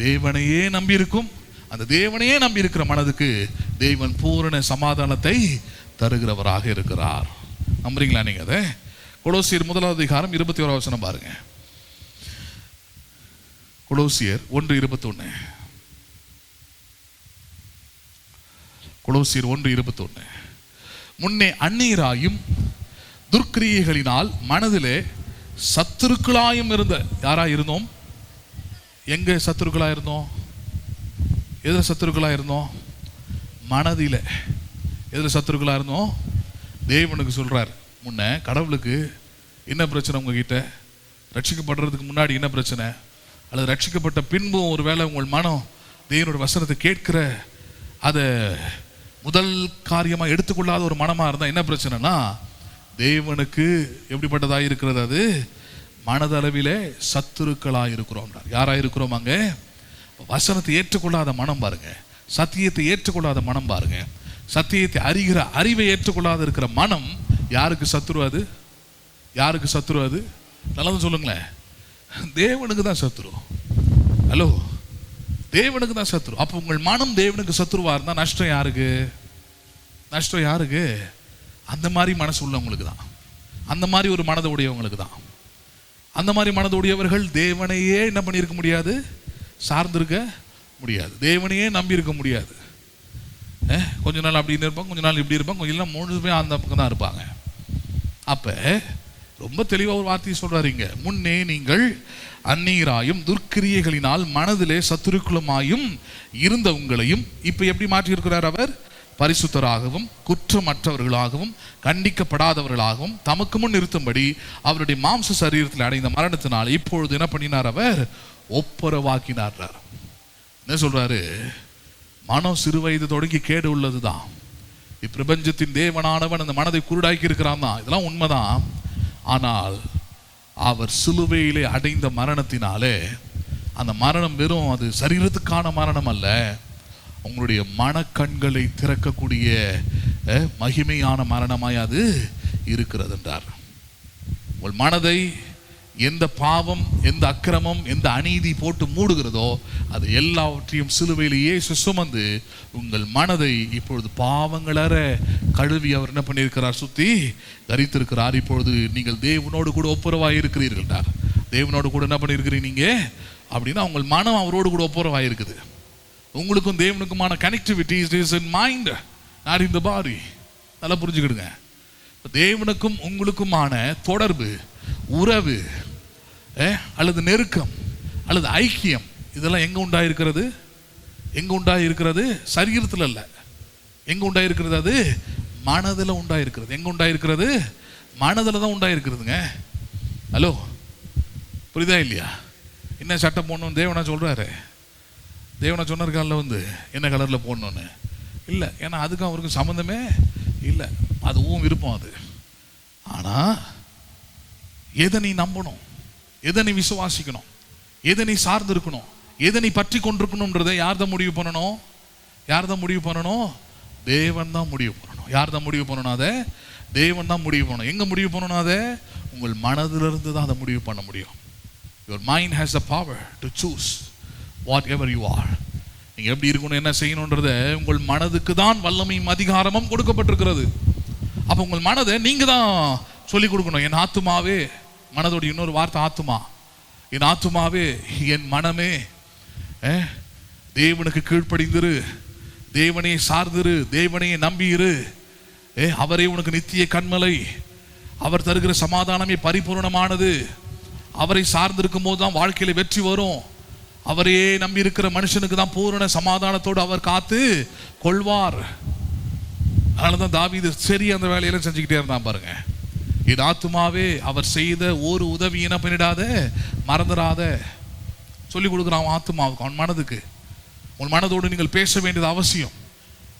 தேவனையே நம்பி இருக்கும். அந்த தேவனையே நம்பி இருக்கிற மனதுக்கு தேவன் பூரண சமாதானத்தை தருகிறவராக இருக்கிறார். நம்புறீங்களா நீங்க அதை? கொலோசியர் 1:21 பாருங்க. கொலோசியர் 1:21. கொலோசியர் 1:21. முன்னே அந்நியராயும் துர்க்கிரியைகளினால் மனதிலே சத்துருக்களாயும் இருந்த யாரா இருந்தோம்? எங்க சத்துருக்களா இருந்தோம்? எதில் சத்துருக்களா இருந்தோம்? மனதில. எதில் சத்துருக்களா இருந்தோம்? தேவனுக்கு சொல்றார், முன்ன கடவுளுக்கு என்ன பிரச்சனை உங்ககிட்ட? ரட்சிக்கப்படுறதுக்கு முன்னாடி என்ன பிரச்சனை? அல்லது ரட்சிக்கப்பட்ட பின்பும் ஒருவேளை உங்கள் மனம் தேவனுடைய வசனத்தை கேட்கிற அதை முதல் காரியமாக எடுத்துக்கொள்ளாத ஒரு மனமாக இருந்தால் என்ன பிரச்சனைனா, தேவனுக்கு எப்படிப்பட்டதாக இருக்கிறது? அது மனதளவிலே சத்துருக்களாக இருக்கிறோம். யாராக இருக்கிறோம்? அங்கே வசனத்தை ஏற்றுக்கொள்ளாத மனம் பாருங்க, சத்தியத்தை ஏற்றுக்கொள்ளாத மனம் பாருங்க, சத்தியத்தை அறிகிற அறிவை ஏற்றுக்கொள்ளாத இருக்கிற மனம் யாருக்கு சத்துரு? அது யாருக்கு சத்துரு? அது நல்லது சொல்லுங்களேன். தேவனுக்கு தான் சத்துரு. ஹலோ, தேவனுக்கு தான் சத்துரு. அப்போ உங்கள் மனம் தேவனுக்கு சத்துருவா இருந்தால் நஷ்டம் யாருக்கு? நஷ்டம் யாருக்கு? அந்த மாதிரி மனசு உள்ளவங்களுக்கு தான். அந்த மாதிரி ஒரு மனதை உடையவங்களுக்கு தான். அந்த மாதிரி மனதை உடையவர்கள் தேவனையே என்ன பண்ணியிருக்க முடியாது? சார்ந்திருக்க முடியாது. தேவனையே நம்பி இருக்க முடியாது. கொஞ்ச நாள் அப்படி இருப்பாங்க, கொஞ்ச நாள் இப்படி இருப்பாங்க, கொஞ்சம் எல்லாம் முழுமே அந்த பக்கம் தான் இருப்பாங்க. அப்ப ரொம்ப தெளிவாக ஒரு வார்த்தையை சொல்றாருங்க, முன்னே நீங்கள் அந்நீராயும் துர்க்கிரியைகளினால் மனதிலே சத்துருக்குளமாயும் இருந்த உங்களையும் இப்ப எப்படி மாற்றி இருக்கிறார்? அவர் பரிசுத்தராகவும் குற்றமற்றவர்களாகவும் கண்டிக்கப்படாதவர்களாகவும் தமக்கு முன் நிறுத்தும்படி அவருடைய மாம்ச சரீரத்தில் அடைந்த மரணத்தினால் இப்பொழுது என்ன பண்ணினார்? அவர் ஒப்புரவாக்கினார். என்ன சொல்றாரு? மனம் சிறு வயது தொடங்கி கேடு உள்ளதுதான். இப்பிரபஞ்சத்தின் தேவனானவன் அந்த மனதை குருடாக்கி இருக்கிறான் தான், இதெல்லாம் உண்மைதான். ஆனால் அவர் சிலுவையிலே அடைந்த மரணத்தினாலே அந்த மரணம் வெறும் அது சரீரத்துக்கான மரணம் அல்ல, உங்களுடைய மனக்கண்களை திறக்கக்கூடிய மகிமையான மரணமாய் அது இருக்கிறது என்றார். உங்கள் மனதை எந்த பாவம், எந்த அக்கிரமம், எந்த அநீதி போட்டு மூடுகிறதோ அது எல்லாவற்றையும் சிலுவையில் இயேசு சுமந்து உங்கள் மனதை இப்பொழுது பாவங்களற கழுவி அவர் என்ன பண்ணியிருக்கிறார்? சுத்தி தரித்திருக்கிறார். இப்பொழுது நீங்கள் தேவனோடு கூட ஒப்புரவாய் இருக்கிறீர்கள். தேவனோடு கூட என்ன பண்ணியிருக்கிறீங்க நீங்க அப்படின்னா உங்கள் மனம் அவரோடு கூட ஒப்புரவாய் இருக்குது. உங்களுக்கும் தேவனுக்குமான connectivity is in mind, not in the body. நல்லா புரிஞ்சுக்கிடுங்க. தேவனுக்கும் உங்களுக்குமான தொடர்பு, உறவு அல்லது நெருக்கம் அல்லது ஐக்கியம் இதெல்லாம் எங்க உண்டாயிருக்கிறது? எங்க உண்டாயிருக்கிறது? சரீரத்தில் அல்ல. எங்க உண்டாயிருக்கிறது? அது மனதில் உண்டாயிருக்கிறது. எங்க உண்டாயிருக்கிறது? மனதில் தான் உண்டாயிருக்கிறதுங்க. ஹலோ, புரியுதா இல்லையா? என்ன சட்டை போடணும் தேவனா சொல்றாரு? தேவனா சொன்னார்காலில் என்ன கலரில் போடணும்னு இல்லை, ஏன்னா அதுக்கும் அவருக்கு சம்மந்தமே இல்லை. அதுவும் விருப்பம் அது. ஆனால் எதை நீ நம்பணும், எதை நீ விசுவாசிக்கணும், எதை நீ சார்ந்து இருக்கணும், எதை நீ பற்றி கொண்டிருக்கணும்ன்றதை யார் தான் முடிவு பண்ணணும்? யார் தான் முடிவு பண்ணணும்? தேவன் தான் முடிவு பண்ணணும். யார் தான் முடிவு பண்ணணும்? அதை தேவன் தான் முடிவு பண்ணணும். எங்கே முடிவு பண்ணணும்? அதை உங்கள் மனதிலிருந்து தான் அதை முடிவு பண்ண முடியும். Your mind has the power to choose whatever you are. நீங்கள் எப்படி இருக்கணும், என்ன செய்யணுன்றதை உங்கள் மனதுக்கு தான் வல்லமையும் அதிகாரமும் கொடுக்கப்பட்டிருக்கிறது. அப்போ உங்கள் மனதை நீங்கள் தான் சொல்லிக் கொடுக்கணும். என் ஆத்துமாவே, மனதோட இன்னொரு வார்த்தை ஆத்துமா, என் ஆத்துமாவே, என் மனமே, தேவனுக்கு கீழ்ப்படிந்திரு, தேவனையே சார்ந்திரு, தேவனையே நம்பியிரு, அவரே உனக்கு நித்திய கண்மலை, அவர் தருகிற சமாதானமே பரிபூர்ணமானது, அவரை சார்ந்திருக்கும் போது தான் வாழ்க்கையில வெற்றி வரும், அவரையே நம்பி இருக்கிற மனுஷனுக்கு தான் பூரண சமாதானத்தோடு அவர் காத்து கொள்வார். அதனாலதான் தாவீது சரி அந்த வேலையெல்லாம் செஞ்சுக்கிட்டே இருந்தான் பாருங்க. என் ஆத்துமாவே அவர் செய்த ஒரு உதவி என்ன பண்ணிடாத, மறந்துடாத. சொல்லிக் கொடுக்குறான் ஆத்துமாவுக்கு, அவன் மனதுக்கு. உன் மனதோடு நீங்கள் பேச வேண்டியது அவசியம்.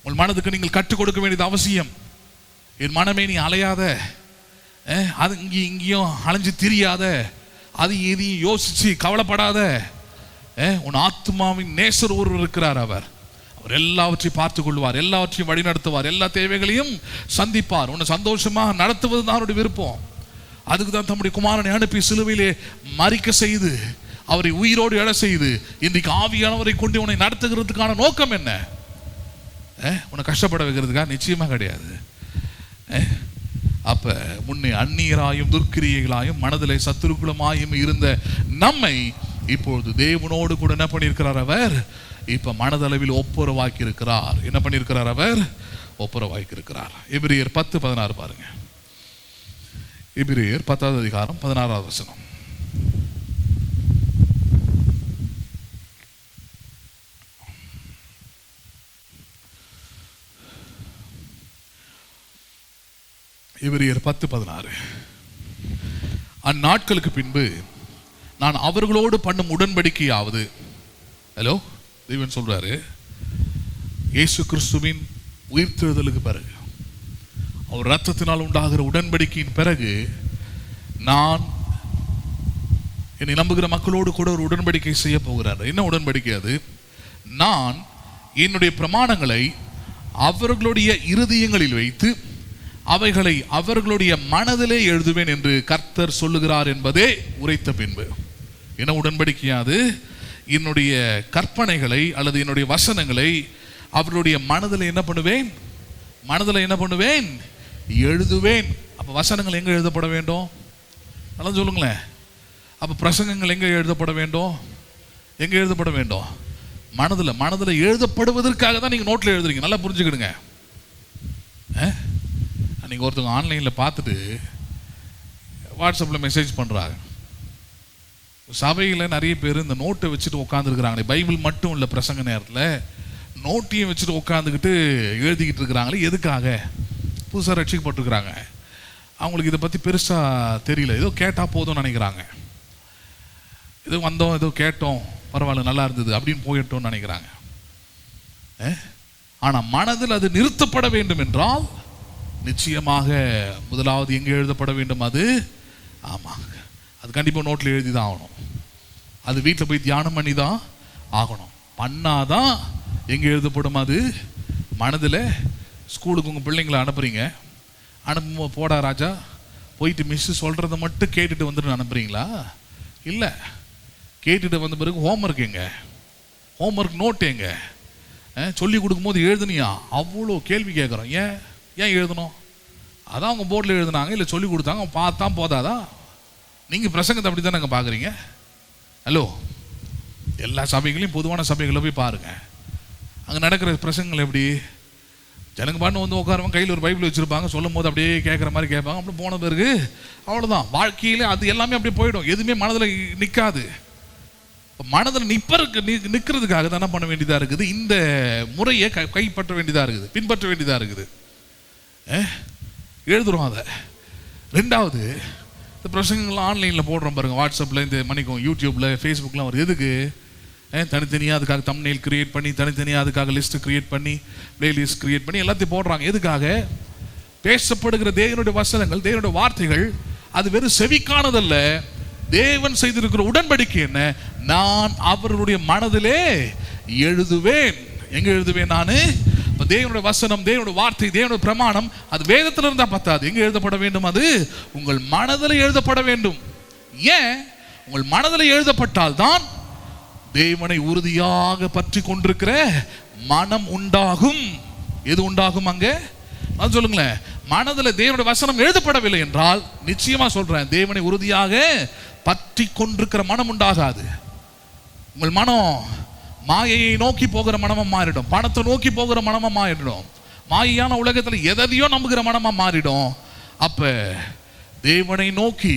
உன் மனதுக்கு நீங்கள் கற்றுக் கொடுக்க வேண்டியது அவசியம். என் மனமே நீ அலையாத, அது இங்கேயும் அலைஞ்சு திரியாத, அது எதையும் யோசிச்சு கவலைப்படாத. உன் ஆத்மாவின் நேசர் ஒருவர் இருக்கிறார். அவர் எல்லாவற்றையும் பார்த்து கொள்வார், எல்லாவற்றையும் வழி நடத்துவார், எல்லா தேவைகளையும் சந்திப்பார். உன்னை சந்தோஷமா நடத்துவது தான் அவருடைய விருப்பம். அதுக்கு தான் தம்முடைய குமாரனை அனுப்பி சிலுவையிலே மரிக்க செய்து அவரை உயிரோடு எழ செய்து இன்றைக்கு ஆவியானவரை கொண்டு உன்னை நடத்துகிறதுக்கான நோக்கம் என்ன? உன்னை கஷ்டப்பட வைக்கிறதுக்காக நிச்சயமா கிடையாது. அப்ப முன்னே அந்நியராயும் துர்க்கிரியைகளாயும் மனதிலே சத்துருக்குளமாயும் இருந்த நம்மை இப்பொழுது தேவனோடு கூட என்ன பண்ணியிருக்கிறார்? அவர் இப்ப மனதளவில் ஒப்புரவாக்கி இருக்கிறார். என்ன பண்ணியிருக்கிறார்? அவர் ஒப்புரவாக்கி இருக்கிறார். எபிரேயர் 10:16 பாருங்க. எபிரேயர் 10வது அதிகாரம் 16வது வசனம். எபிரேயர் 10:16. அந்நாட்களுக்கு பின்பு நான் அவர்களோடு பண்ணும் உடன்படிக்கையாவது, ஹலோ தேவன் சொல்றாரு, இயேசு கிறிஸ்துவின் உயிர்த்தெழுதலுக்கு பிறகு அவர் ரத்தத்தினால் உண்டாகிற உடன்படிக்கையின் பிறகு நான் என்னை நம்புகிற மக்களோடு கூட ஒரு உடன்படிக்கை செய்ய போகிறார். என்ன உடன்படிக்கை அது? நான் என்னுடைய பிரமாணங்களை அவர்களுடைய இருதயங்களில் வைத்து அவைகளை அவர்களுடைய மனதிலே எழுதுவேன் என்று கர்த்தர் சொல்லுகிறார் என்பதே உரைத்த பின்பு. என்ன உடன்படிக்கையாது? என்னுடைய கற்பனைகளை அல்லது என்னுடைய வசனங்களை அவர்களுடைய மனதில் என்ன பண்ணுவேன்? மனதில் என்ன பண்ணுவேன்? எழுதுவேன். அப்ப வசனங்கள் எங்க எழுதப்பட வேண்டும்? நல்லா சொல்லுங்களேன். அப்ப பிரசங்கங்கள் எங்க எழுதப்பட வேண்டும்? எங்க எழுதப்பட வேண்டும்? மனதில். மனதில் எழுதப்படுவதற்காக தான் நீங்க நோட்ல எழுதுறீங்க. நல்லா புரிஞ்சுக்கிடுங்க. நீங்கள் ஒருத்தவங்க ஆன்லைனில் பார்த்துட்டு வாட்ஸ்அப்பில் மெசேஜ் பண்ணுறாங்க. சபையில் நிறைய பேர் இந்த நோட்டை வச்சுட்டு உட்காந்துருக்குறாங்களே, பைபிள் மட்டும் இல்லை, பிரசங்க நேரத்தில் நோட்டையும் வச்சுட்டு உட்காந்துக்கிட்டு எழுதிக்கிட்டு இருக்கிறாங்களே. எதுக்காக? புதுசாக ரட்சிக்கப்பட்டிருக்கிறாங்க, அவங்களுக்கு இதை பற்றி பெருசாக தெரியல, ஏதோ கேட்டால் போதும்னு நினைக்கிறாங்க. ஏதோ வந்தோம், ஏதோ கேட்டோம், பரவாயில்ல நல்லா இருந்தது அப்படின்னு போயிட்டோம்னு நினைக்கிறாங்க. ஆனால் மனதில் அது நிறுத்தப்பட வேண்டும் என்றால் நிச்சயமாக முதலாவது எங்கே எழுதப்பட வேண்டும்? அது ஆமாங்க, அது கண்டிப்பாக நோட்டில் எழுதி தான் ஆகணும். அது வீட்டில் போய் தியானம் பண்ணி தான் ஆகணும். பண்ணாதான் எங்கே எழுதப்படும்? அது மனதில். ஸ்கூலுக்கு உங்கள் பிள்ளைங்களை அனுப்புறீங்க, அனுப்பும் போடா ராஜா போயிட்டு மிஸ்ஸு சொல்கிறத மட்டும் கேட்டுட்டு வந்துட்டு அனுப்புறீங்களா? இல்லை, கேட்டுட்டு வந்த பிறகு ஹோம்ஒர்க் எங்க? ஹோம்ஒர்க் நோட் எங்க? சொல்லி கொடுக்கும்போது எழுதுனியா? அவ்வளோ கேள்வி கேட்குறோம். ஏன் எழுதணும்? அதான் அவங்க போர்டில் எழுதுனாங்க, இல்லை சொல்லி கொடுத்தாங்க, பார்த்தா போதாதா? நீங்கள் பிரசங்கத்தை அப்படி தானே அங்கே பார்க்குறீங்க. ஹலோ, எல்லா சபைகளையும் பொதுவான சபைகளை போய் பாருங்க, அங்கே நடக்கிற பிரசங்கங்கள் எப்படி? ஜனங்க பாட்டு வந்து உட்காருவாங்க, கையில் ஒரு பைபிள் வச்சுருப்பாங்க, சொல்லும் போது அப்படியே கேட்குற மாதிரி கேட்பாங்க. அப்படி போன பிறகு அவ்வளோதான், வாழ்க்கையில் அது எல்லாமே அப்படியே போயிடும், எதுவுமே மனதில் நிற்காது. மனதில் நிற்கிறதுக்காக தான் என்ன பண்ண வேண்டியதாக இருக்குது? இந்த முறையை கைப்பற்ற வேண்டியதாக இருக்குது, பின்பற்ற வேண்டியதாக இருக்குது. எழுதுறோம் அதை. ரெண்டாவது, இந்த பிரசங்கங்கள்லாம் ஆன்லைனில் போடுறோம் பாருங்க, வாட்ஸ்அப்பில், இந்த மணிக்கும் யூடியூப்பில், ஃபேஸ்புக்லாம் வருது. எதுக்கு? தனித்தனியாக அதுக்காக தம்ப்நெயில் கிரியேட் பண்ணி, தனித்தனியாக அதுக்காக லிஸ்ட்டு கிரியேட் பண்ணி, பிளேலிஸ்ட் கிரியேட் பண்ணி எல்லாத்தையும் போடுறாங்க. எதுக்காக? பேசப்படுகிற தேவனுடைய வசனங்கள், தேவனுடைய வார்த்தைகள் அது வெறும் செவிக்கானதல்ல. தேவன் செய்திருக்கிற உடன்படிக்கை என்ன? நான் அவர்களுடைய மனதிலே எழுதுவேன். எங்க எழுதுவேன்? நான் தேவனுடைய வசனம், தேவனுடைய வார்த்தை, தேவனுடைய பிரமாணம் அது வேதத்தில் இருந்தா பத்தாது. எங்க எழுதப்பட வேண்டும்? அது உங்கள் மனதில் எழுதப்பட வேண்டும். ஏன்? உங்கள் மனதில் எழுதப்பட்டால் தான் தேவனை உறுதியாக பற்றி கொண்டிருக்கிற மனம் உண்டாகும். எது உண்டாகும்? அங்கே நான் சொல்லுங்களேன், மனதில் தேவனுடைய வசனம் எழுதப்படவில்லை என்றால் நிச்சயமா சொல்றேன், தேவனை உறுதியாக பற்றி கொண்டிருக்கிற மனம் உண்டாகாது. உங்கள் மனம் மாயையை நோக்கி போகிற மனமா மாறிடும், பணத்தை நோக்கி போகிற மனமா மாறிடும், மாயான உலகத்தில் எதையோ நம்புகிற மனமா மாறிடும். அப்ப தேவனை நோக்கி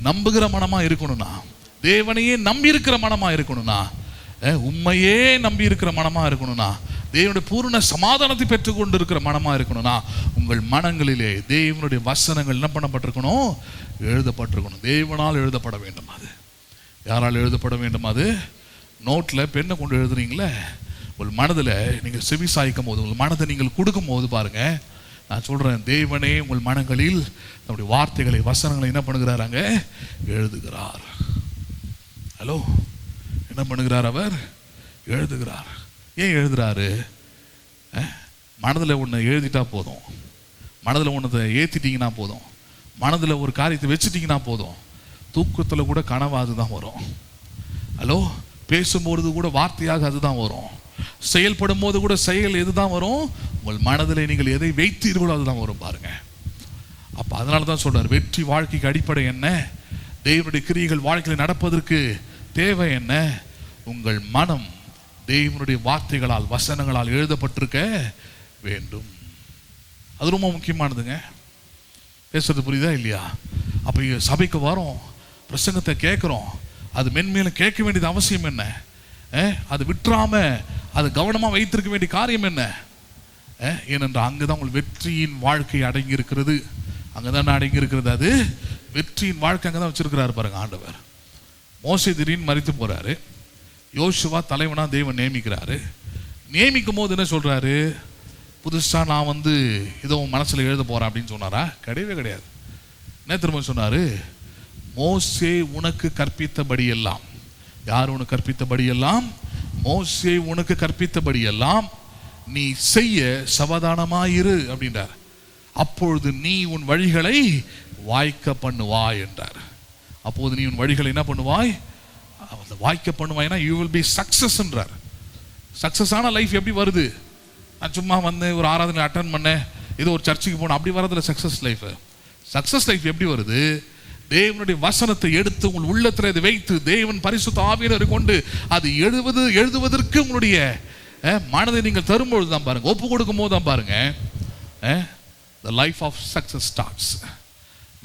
நம்புகிற மனமா இருக்கணும்னா, தேவனையே நம்பி இருக்கிற மனமா இருக்கணும்னா, உண்மையே நம்பி இருக்கிற மனமா இருக்கணும்னா, தேவனுடைய பூர்ண சமாதானத்தை பெற்றுக் கொண்டிருக்கிற மனமா இருக்கணும்னா உங்கள் மனங்களிலே தேவனுடைய வசனங்கள் என்ன பண்ணப்பட்டிருக்கணும்? எழுதப்பட்டிருக்கணும். தேவனால் எழுதப்பட வேண்டும். அது யாரால் எழுதப்பட வேண்டும்? அது நோட்டில் பெண்ணை கொண்டு எழுதுறீங்களே, உங்கள் மனதில் நீங்கள் செவி சாய்க்கும் போது, உங்கள் மனதை நீங்கள் கொடுக்கும் போது பாருங்க, நான் சொல்றேன், தேவனே உங்கள் மனங்களில் நம்முடைய வார்த்தைகளை வசனங்களை என்ன பண்ணுகிறாராங்க? எழுதுகிறார். ஹலோ, என்ன பண்ணுகிறார்? அவர் எழுதுகிறார். ஏன் எழுதுறாரு? மனதில் ஒன்று எழுதிட்டா போதும், மனதில் ஒன்றதை ஏற்றிட்டீங்கன்னா போதும், மனதில் ஒரு காரியத்தை வச்சுட்டிங்கன்னா போதும், தூக்கத்தில் கூட கனவு அதுதான் வரும். ஹலோ, பேசும்போது கூட வார்த்தையாக அதுதான் வரும், செயல்படும் போது கூட செயல் எதுதான் வரும்? உங்கள் மனதில் நீங்கள் எதை வைத்தீர்களோ அதுதான் வரும் பாருங்க. அப்போ அதனால தான் சொல்றார், வெற்றி வாழ்க்கைக்கு அடிப்படை என்ன? தேவனுடைய கிரியைகள் வாழ்க்கையில் நடப்பதற்கு தேவை என்ன? உங்கள் மனம் தேவனுடைய வார்த்தைகளால் வசனங்களால் எழுதப்பட்டிருக்க வேண்டும். அது ரொம்ப முக்கியமானதுங்க. பேசுறது புரியுதா இல்லையா? அப்போ சபைக்கு வரோம், பிரசங்கத்தை கேட்குறோம், அது மென்மேலும் கேட்க வேண்டியது அவசியம் என்ன? அது விட்டுறாம அது கவனமாக வைத்திருக்க வேண்டிய காரியம் என்ன? ஏனென்றால் அங்குதான் உங்கள் வெற்றியின் வாழ்க்கை அடங்கி இருக்கிறது. அங்கதான் அடங்கி இருக்கிறது. அது வெற்றியின் வாழ்க்கை அங்கதான் வச்சிருக்கிறாரு பாருங்க ஆண்டவர். மோசே திடீர்னு மரித்து போறாரு, யோசுவா தலைவனா தேவன் நியமிக்கிறாரு. நியமிக்கும் போது என்ன சொல்றாரு? புதுசா நான் இதோ மனசுல எழுத போறேன் அப்படின்னு சொன்னாரா? கிடையவே கிடையாது. என்ன திரும்ப சொன்னாரு? மோசே உனக்கு கற்பித்தபடி எல்லாம். யார் உனக்கு கற்பித்தபடி எல்லாம்? மோசே உனக்கு கற்பித்தபடி எல்லாம் நீ செய்ய சமாதானமாயிரு அப்படின்றார். அப்பொழுது நீ உன் வழிகளை வாய்க்க பண்ணுவாய் என்றார். அப்போது நீ உன் வழிகளை என்ன பண்ணுவாய்? வாய்க்க பண்ணுவாய்னா யூ வில் பி சக்சஸ் என்றார். சக்சஸ் ஆன லைஃப் எப்படி வருது? நான் சும்மா ஒரு ஆராதனை அட்டன் பண்ணேன், ஏதோ ஒரு சர்ச்சுக்கு போனேன், அப்படி வரதுல சக்சஸ் லைஃப். சக்சஸ் லைஃப் எப்படி வருது? தேவனுடைய வசனத்தை எடுத்து உங்கள் உள்ளத்தில் இதை வைத்து தேவன் பரிசுத்த ஆவியானவரை கொண்டு அது எழுதுவதற்கு உங்களுடைய மனதை நீங்கள் தரும்பொழுது தான் பாருங்க, ஒப்பு கொடுக்கும் போது தான் பாருங்க, the life of success starts.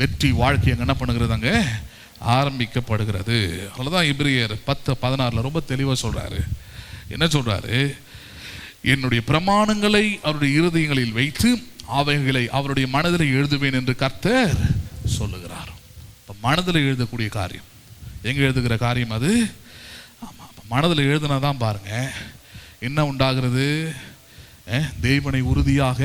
வெற்றி வாழ்க்கை அங்கே என்ன பண்ணுகிறது? அங்கே ஆரம்பிக்கப்படுகிறது. அவ்வளோதான் எபிரேயர் 10:16 ரொம்ப தெளிவாக சொல்றாரு. என்ன சொல்றாரு? என்னுடைய பிரமாணங்களை அவருடைய இருதயங்களில் வைத்து அவைகளை அவருடைய மனதில் எழுதுவேன் என்று கர்த்தர் சொல்லுகிறார். இப்போ மனதில் எழுதக்கூடிய காரியம் எங்கே எழுதுகிற காரியம் அது? ஆமாம், மனதில் எழுதுனா தான் பாருங்க என்ன உண்டாகிறது? தேவனை உறுதியாக,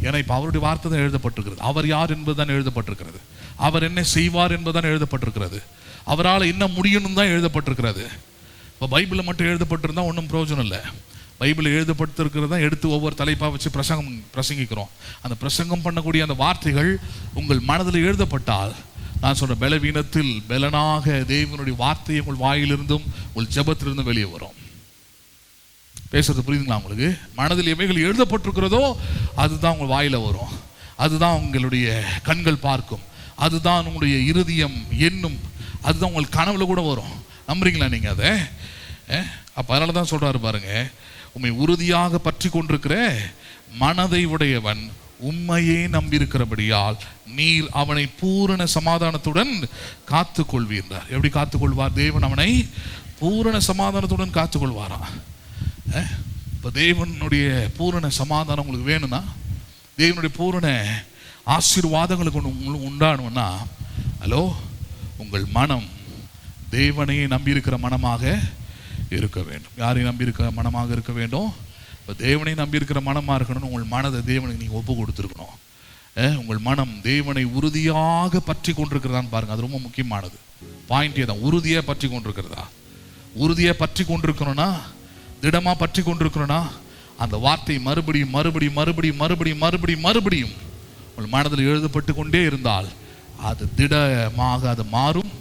ஏன்னா இப்போ அவருடைய வார்த்தை தான் எழுதப்பட்டிருக்கிறது. அவர் யார் என்பதுதான் எழுதப்பட்டிருக்கிறது. அவர் என்ன செய்வார் என்பதுதான் எழுதப்பட்டிருக்கிறது. அவரால் என்ன முடியணும் தான் எழுதப்பட்டிருக்கிறது. இப்போ பைபிளில் மட்டும் எழுதப்பட்டிருந்தால் ஒன்றும் பிரயோஜனம் இல்லை. பைபிளில் எழுதப்பட்டிருக்கிறது தான் எடுத்து ஒவ்வொரு தலைப்பாக வச்சு பிரசங்கிக்கிறோம். அந்த பிரசங்கம் பண்ணக்கூடிய அந்த வார்த்தைகள் உங்கள் மனதில் எழுதப்பட்டால், நான் சொல்ற பலவீனத்தில் பலனாக தேவனுடைய வார்த்தையை உங்கள் வாயிலிருந்தும் உங்கள் ஜெபத்திலிருந்தும் வெளியே வரும். பேசுறது புரியுதுங்களா உங்களுக்கு? மனதில் எவைகள் எழுதப்பட்டிருக்கிறதோ அதுதான் உங்கள் வாயில வரும், அதுதான் உங்களுடைய கண்கள் பார்க்கும், அதுதான் உங்களுடைய இருதயம் எண்ணும், அதுதான் உங்கள் கனவுல கூட வரும். நம்புறீங்களா நீங்க அதை? அப்ப அதனால தான் சொல்றாரு பாருங்க, உம்மை உறுதியாக பற்றி கொண்டிருக்கிற மனதை உடையவன் உம்மையே நம்பியிருக்கிறபடியால் நீர் அவனை பூரண சமாதானத்துடன் காத்து கொள்வீர்கள். எப்படி காத்துக்கொள்வார்? தேவன் அவனை பூரண சமாதானத்துடன் காத்துக்கொள்வாரா? இப்போ தேவனுடைய பூரண சமாதானம் உங்களுக்கு வேணும்னா, தேவனுடைய பூரண ஆசீர்வாதங்களுக்கு உங்களுக்கு உண்டாகணும்னா, ஹலோ, உங்கள் மனம் தேவனையே நம்பியிருக்கிற மனமாக இருக்க வேண்டும். யாரையும் நம்பியிருக்கிற மனமாக இருக்க வேண்டும்? இப்போ தேவனை நம்பியிருக்கிற மனமாக இருக்கணும்னு உங்கள் மனதை தேவனுக்கு நீங்கள் ஒப்பு கொடுத்துருக்கணும். உங்கள் மனம் தேவனை உறுதியாக பற்றி கொண்டிருக்கிறதான்னு பாருங்கள். அது ரொம்ப முக்கியமானது பாயிண்டே தான். உறுதியாக பற்றி கொண்டிருக்கிறதா? உறுதியாக பற்றி கொண்டிருக்கணும்னா, திடமாக பற்றி கொண்டிருக்கணும்னா, அந்த வார்த்தை மறுபடியும் மறுபடியும் மறுபடியும் மறுபடியும் மறுபடியும் மறுபடியும் உங்கள் மனதில் எழுதப்பட்டு கொண்டே இருந்தால் அது திடமாக அது மாறும்.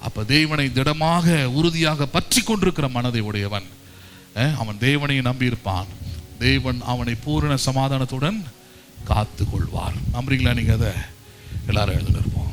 அப்போ தேவனை திடமாக உறுதியாக பற்றி கொண்டிருக்கிற மனதை உடையவன் அவன் தேவனை நம்பியிருப்பான். தேவன் அவனை பூரண சமாதானத்துடன் காத்து கொள்வார். நம்புறீங்களா நீங்க? அதை எல்லாரும் எழுதிருப்போம்.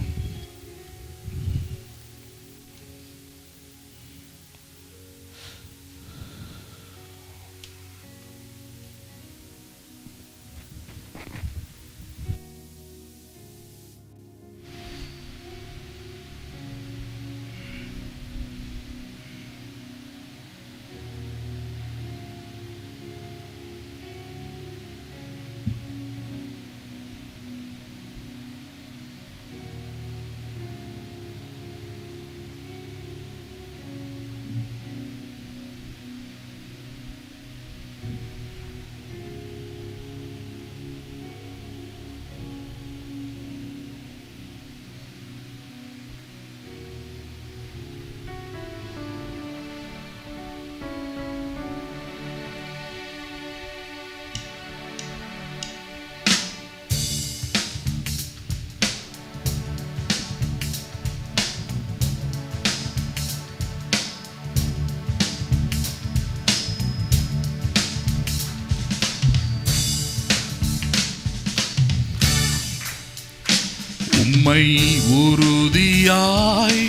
உம்மை உறுதியாய்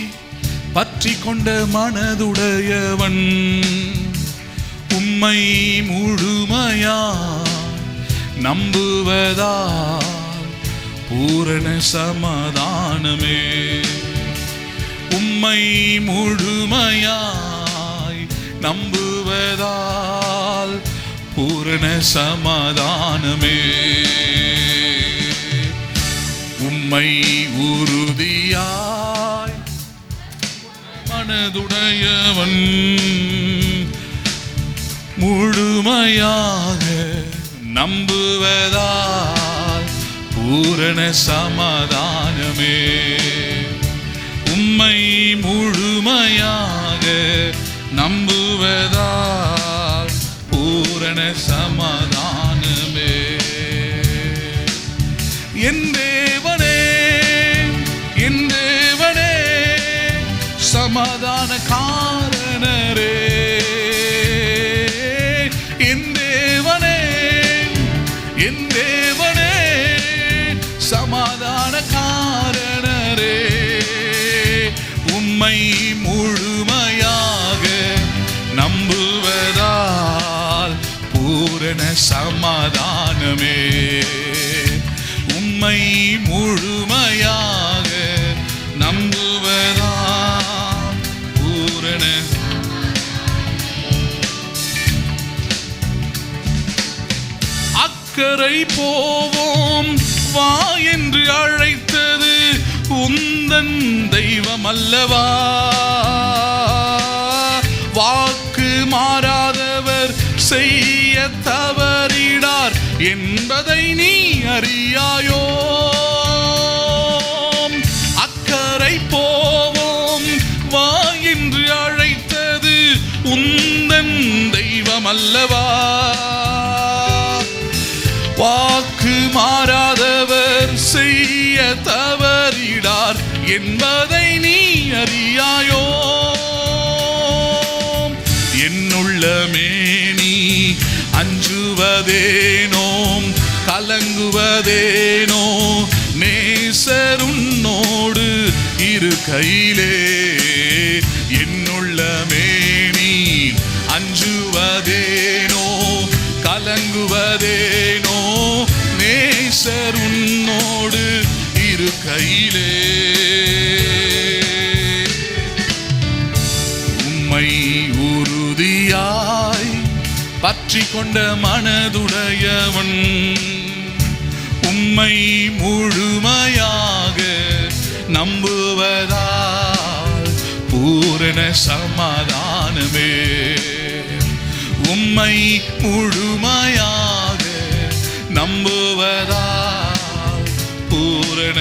பற்றி கொண்ட மனதுடையவன் உம்மை முழுமையாய் நம்புவதால் பூரண சமாதானமே. உம்மை முழுமையாய் நம்புவதால் பூரண சமாதானமே. உம்மை உறுதியாய் மனதுடையவன் முழுமையாக நம்புவதால் பூரண சமாதானமே. உம்மை முழுமையாக நம்புவதால் பூரண சமாதானமே. என் தேவனே, என் தேவனே, சமாதான காரணரே. என் தேவனே, என் தேவனே, சமாதான காரணரே. உம்மை முழுமையாக நம்புவதால் பூரண சமாதானமே. உம்மை முழுமையாக நம்புவதால் பூரண. அக்கரை போவோம் வா என்று அழைத்தது உந்தன் தெய்வம் அல்லவா? வாக்கு மாறாதவர் செய்ய தவறிடார் என்பதை நீ அறியாயோ? அக்கரை போவோம் வா என்று அழைத்தது உந்தன் தெய்வம் அல்லவா? வாக்கு மாறாதவர் செய்ய தவறிடார் என்பதை நீ அறியாயோ? என்னுள்ளமே நீ அஞ்சுவதேனோ கலங்குவதேனோ? நேசருன்னோடு இரு கையிலே. என்னுள்ளமே நீ அஞ்சுவதேனோ கலங்குவதேனோ? நேசருன்னோடு இரு கையிலே. உம்மை உறுதியாய் பற்றி கொண்ட மனதுடையவன் உம்மை முழுமையாக நம்புவதால் பூரண சமாதானமே. உம்மை முழுமையாக நம்புவதால் பூரண.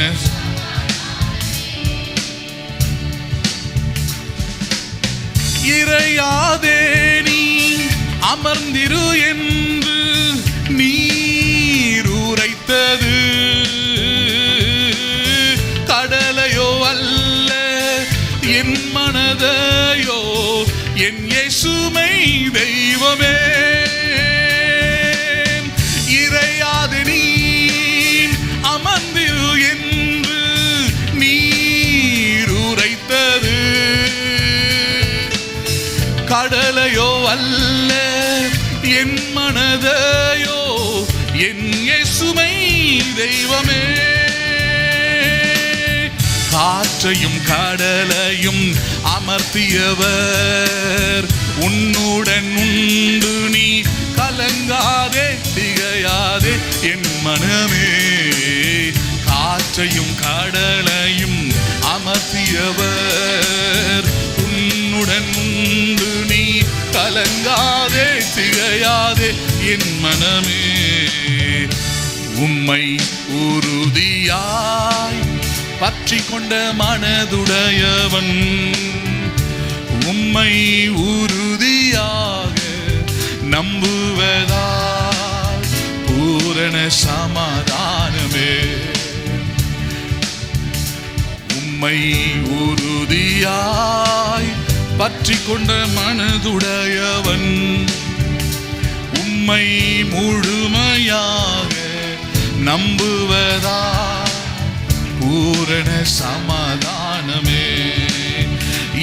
இறையாதே நீ அமர்ந்திரு என்று நீர் உரைத்தது கடலையோ அல்ல என் மனதையோ என் இயேசுமை தெய்வமே. இறையாது நீ அமர்ந்திரு என்று நீர் உரைத்தது கடலையோ அல்ல என் மனதையோ என் இயேசுமை தெய்வமே. காற்றையும் கடலையும் அமர்த்தியவர் உன்னுடன் உண்டு நீ கலங்காதே திகையாதே என் மனமே. காற்றையும் கடலையும் அமர்த்தியவர் உன்னுடன் உண்டு நீ கலங்காதே திகையாதே என் மனமே. உம்மை உறுதியாய் பற்றி கொண்ட மனதுடையவன் உம்மை உறுதியாக நம்புவதால் பூரண சமாதானமே. உம்மை உறுதியாய் பற்றி கொண்ட மனதுடையவன் உம்மை முழுமையாக நம்புவதால் பூரண சமாதானமே.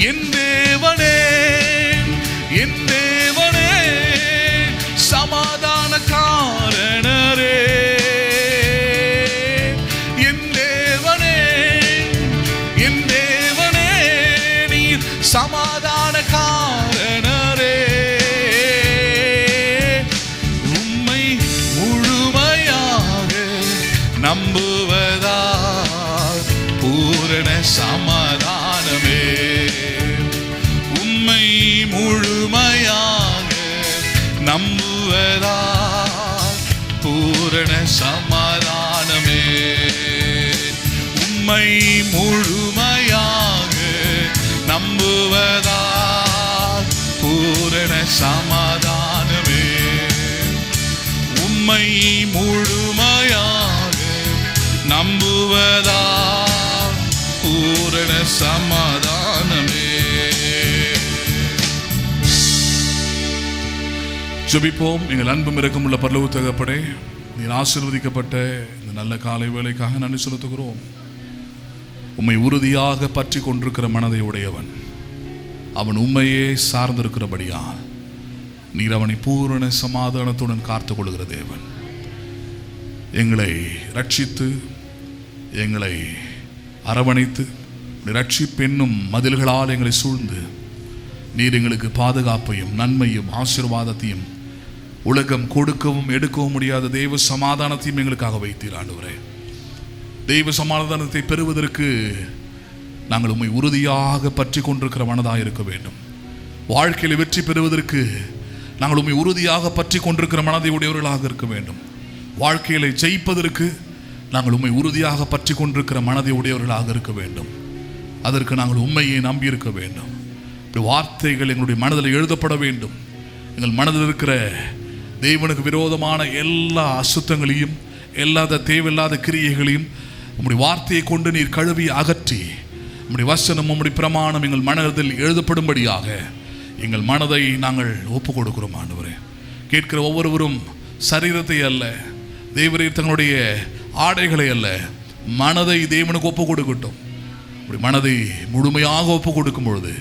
என் தேவனே, என் தேவனே, சமாதான காரணரே. என் தேவனே, என் தேவனே, நீர் சமாதான காரணரே. உம்மை முழுமையாக நம்புவதால் பூரண சமாதானமே. உம்மை முழுமையாக நம்புவதால் பூரண சமாதானமே. உம்மை முழுமையாக நம்புவதால் பூரண சமாதானமே. உம்மை முழுமையாக நம்புவதால் பூரண சமாதானமே. ஜெபிப்போம். எங்கள் அன்பும் இரக்கமுள்ள பரலோக தகப்பனே, நீர் ஆசீர்வதிக்கப்பட்ட இந்த நல்ல காலை வேளைக்காக நன்றி செலுத்துகிறோம். உம்மை உறுதியாக பற்றி கொண்டிருக்கிற மனதை உடையவன் அவன் உண்மையே சார்ந்திருக்கிறபடியால் நீர் அவனை பூரண சமாதானத்துடன் காத்துக் கொள்கிற தேவன். எங்களை ரட்சித்து எங்களை அரவணைத்து ரட்சிப்பென்னும் மதில்களால் எங்களை சூழ்ந்து நீர் எங்களுக்கு பாதுகாப்பையும் நன்மையும் ஆசீர்வாதத்தையும் உலகம் கொடுக்கவும் எடுக்கவும் முடியாத தெய்வ சமாதானத்தையும் எங்களுக்காக வைத்தீர் ஆண்டவரே. தெய்வ சமாதானத்தை பெறுவதற்கு நாங்கள் உம்மை உறுதியாக பற்றி கொண்டிருக்கிற மனதாக இருக்க வேண்டும். வாழ்க்கையில் வெற்றி பெறுவதற்கு நாங்கள் உம்மை உறுதியாக பற்றி கொண்டிருக்கிற மனதை உடையவர்களாக இருக்க வேண்டும். வாழ்க்கையில ஜெயிப்பதற்கு நாங்கள் உம்மை உறுதியாக பற்றி கொண்டிருக்கிற மனதை உடையவர்களாக இருக்க வேண்டும். அதற்கு நாங்கள் உண்மையை நம்பி இருக்க வேண்டும். வார்த்தைகள் எங்களுடைய மனதில் எழுதப்பட வேண்டும். எங்கள் மனதில் இருக்கிற தேவனுக்கு விரோதமான எல்லா அசுத்தங்களையும் எல்லா தேவையில்லாத கிரியைகளையும் உம்முடைய வார்த்தையை கொண்டு நீர் கழுவி அகற்றி உம்முடைய வசனம் உம்முடைய பிரமாணம் எங்கள் மனதில் எழுதப்படும்படியாக எங்கள் மனதை நாங்கள் ஒப்புக் கொடுக்கிறோம் ஆண்டவரே. கேட்கிற ஒவ்வொருவரும் சரீரத்தை அல்ல தேவரே, தங்களுடைய ஆடைகளை அல்ல, மனதை தேவனுக்கு ஒப்புக் கொடுக்கட்டும். அப்படி மனதை முழுமையாக ஒப்புக் கொடுக்கும் பொழுது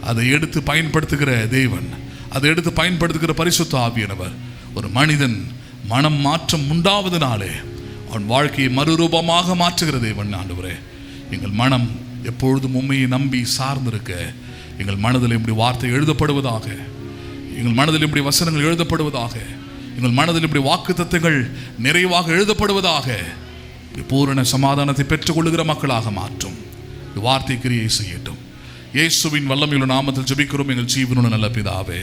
அதை எடுத்து பயன்படுத்துகிற தேவன், அதை எடுத்து பயன்படுத்துகிற பரிசுத்த ஆவியானவர் ஒரு மனிதன் மனம் மாற்றம் உண்டாவதனாலே அவன் வாழ்க்கையை மறுரூபமாக மாற்றுகிற தேவன் ஆண்டவரே. எங்கள் மனம் எப்பொழுதும் உண்மையை நம்பி சார்ந்திருக்க எங்கள் மனதில் இப்படி வார்த்தை எழுதப்படுவதாக, எங்கள் மனதில் இப்படி வசனங்கள் எழுதப்படுவதாக, எங்கள் மனதில் இப்படி வாக்குத்தத்தங்கள் நிறைவாக எழுதப்படுவதாக. பூரண சமாதானத்தை பெற்றுக்கொள்ளுகிற மக்களாக மாற்றும் வார்த்தை கிரியை செய்யட்டும். இயேசுவின் வல்லமையுள்ள நாமத்தில் ஜெபிக்கிறோம் எங்கள் ஜீவனுள்ள நல்ல பிதாவே,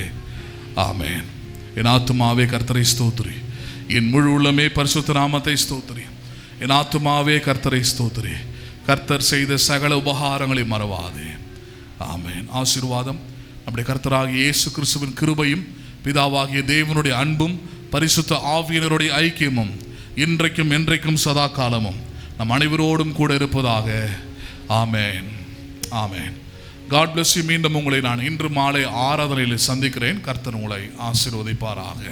ஆமென். என் ஆத்துமாவே கர்த்தரை ஸ்தோத்திரி, என் முழு உள்ளமே பரிசுத்த நாமத்தை ஸ்தோத்திரி. என் ஆத்துமாவே கர்த்தரை ஸ்தோத்திரி, கர்த்தர் செய்த சகல உபகாரங்களை மறவாதே. ஆமென். ஆசீர்வாதம் நம்முடைய கர்த்தராகிய இயேசு கிறிஸ்துவின் கிருபையும் பிதாவாகிய தேவனுடைய அன்பும் பரிசுத்த ஆவியினருடைய ஐக்கியமும் இன்றைக்கும் என்றைக்கும் சதா காலமும் நம் அனைவரோடும் கூட இருப்பதாக. ஆமென், ஆமென். God bless you. மீண்டும் உங்களை நான் இன்று மாலை ஆராதனையில் சந்திக்கிறேன். கர்த்தர் உங்களை ஆசீர்வதிப்பாராக.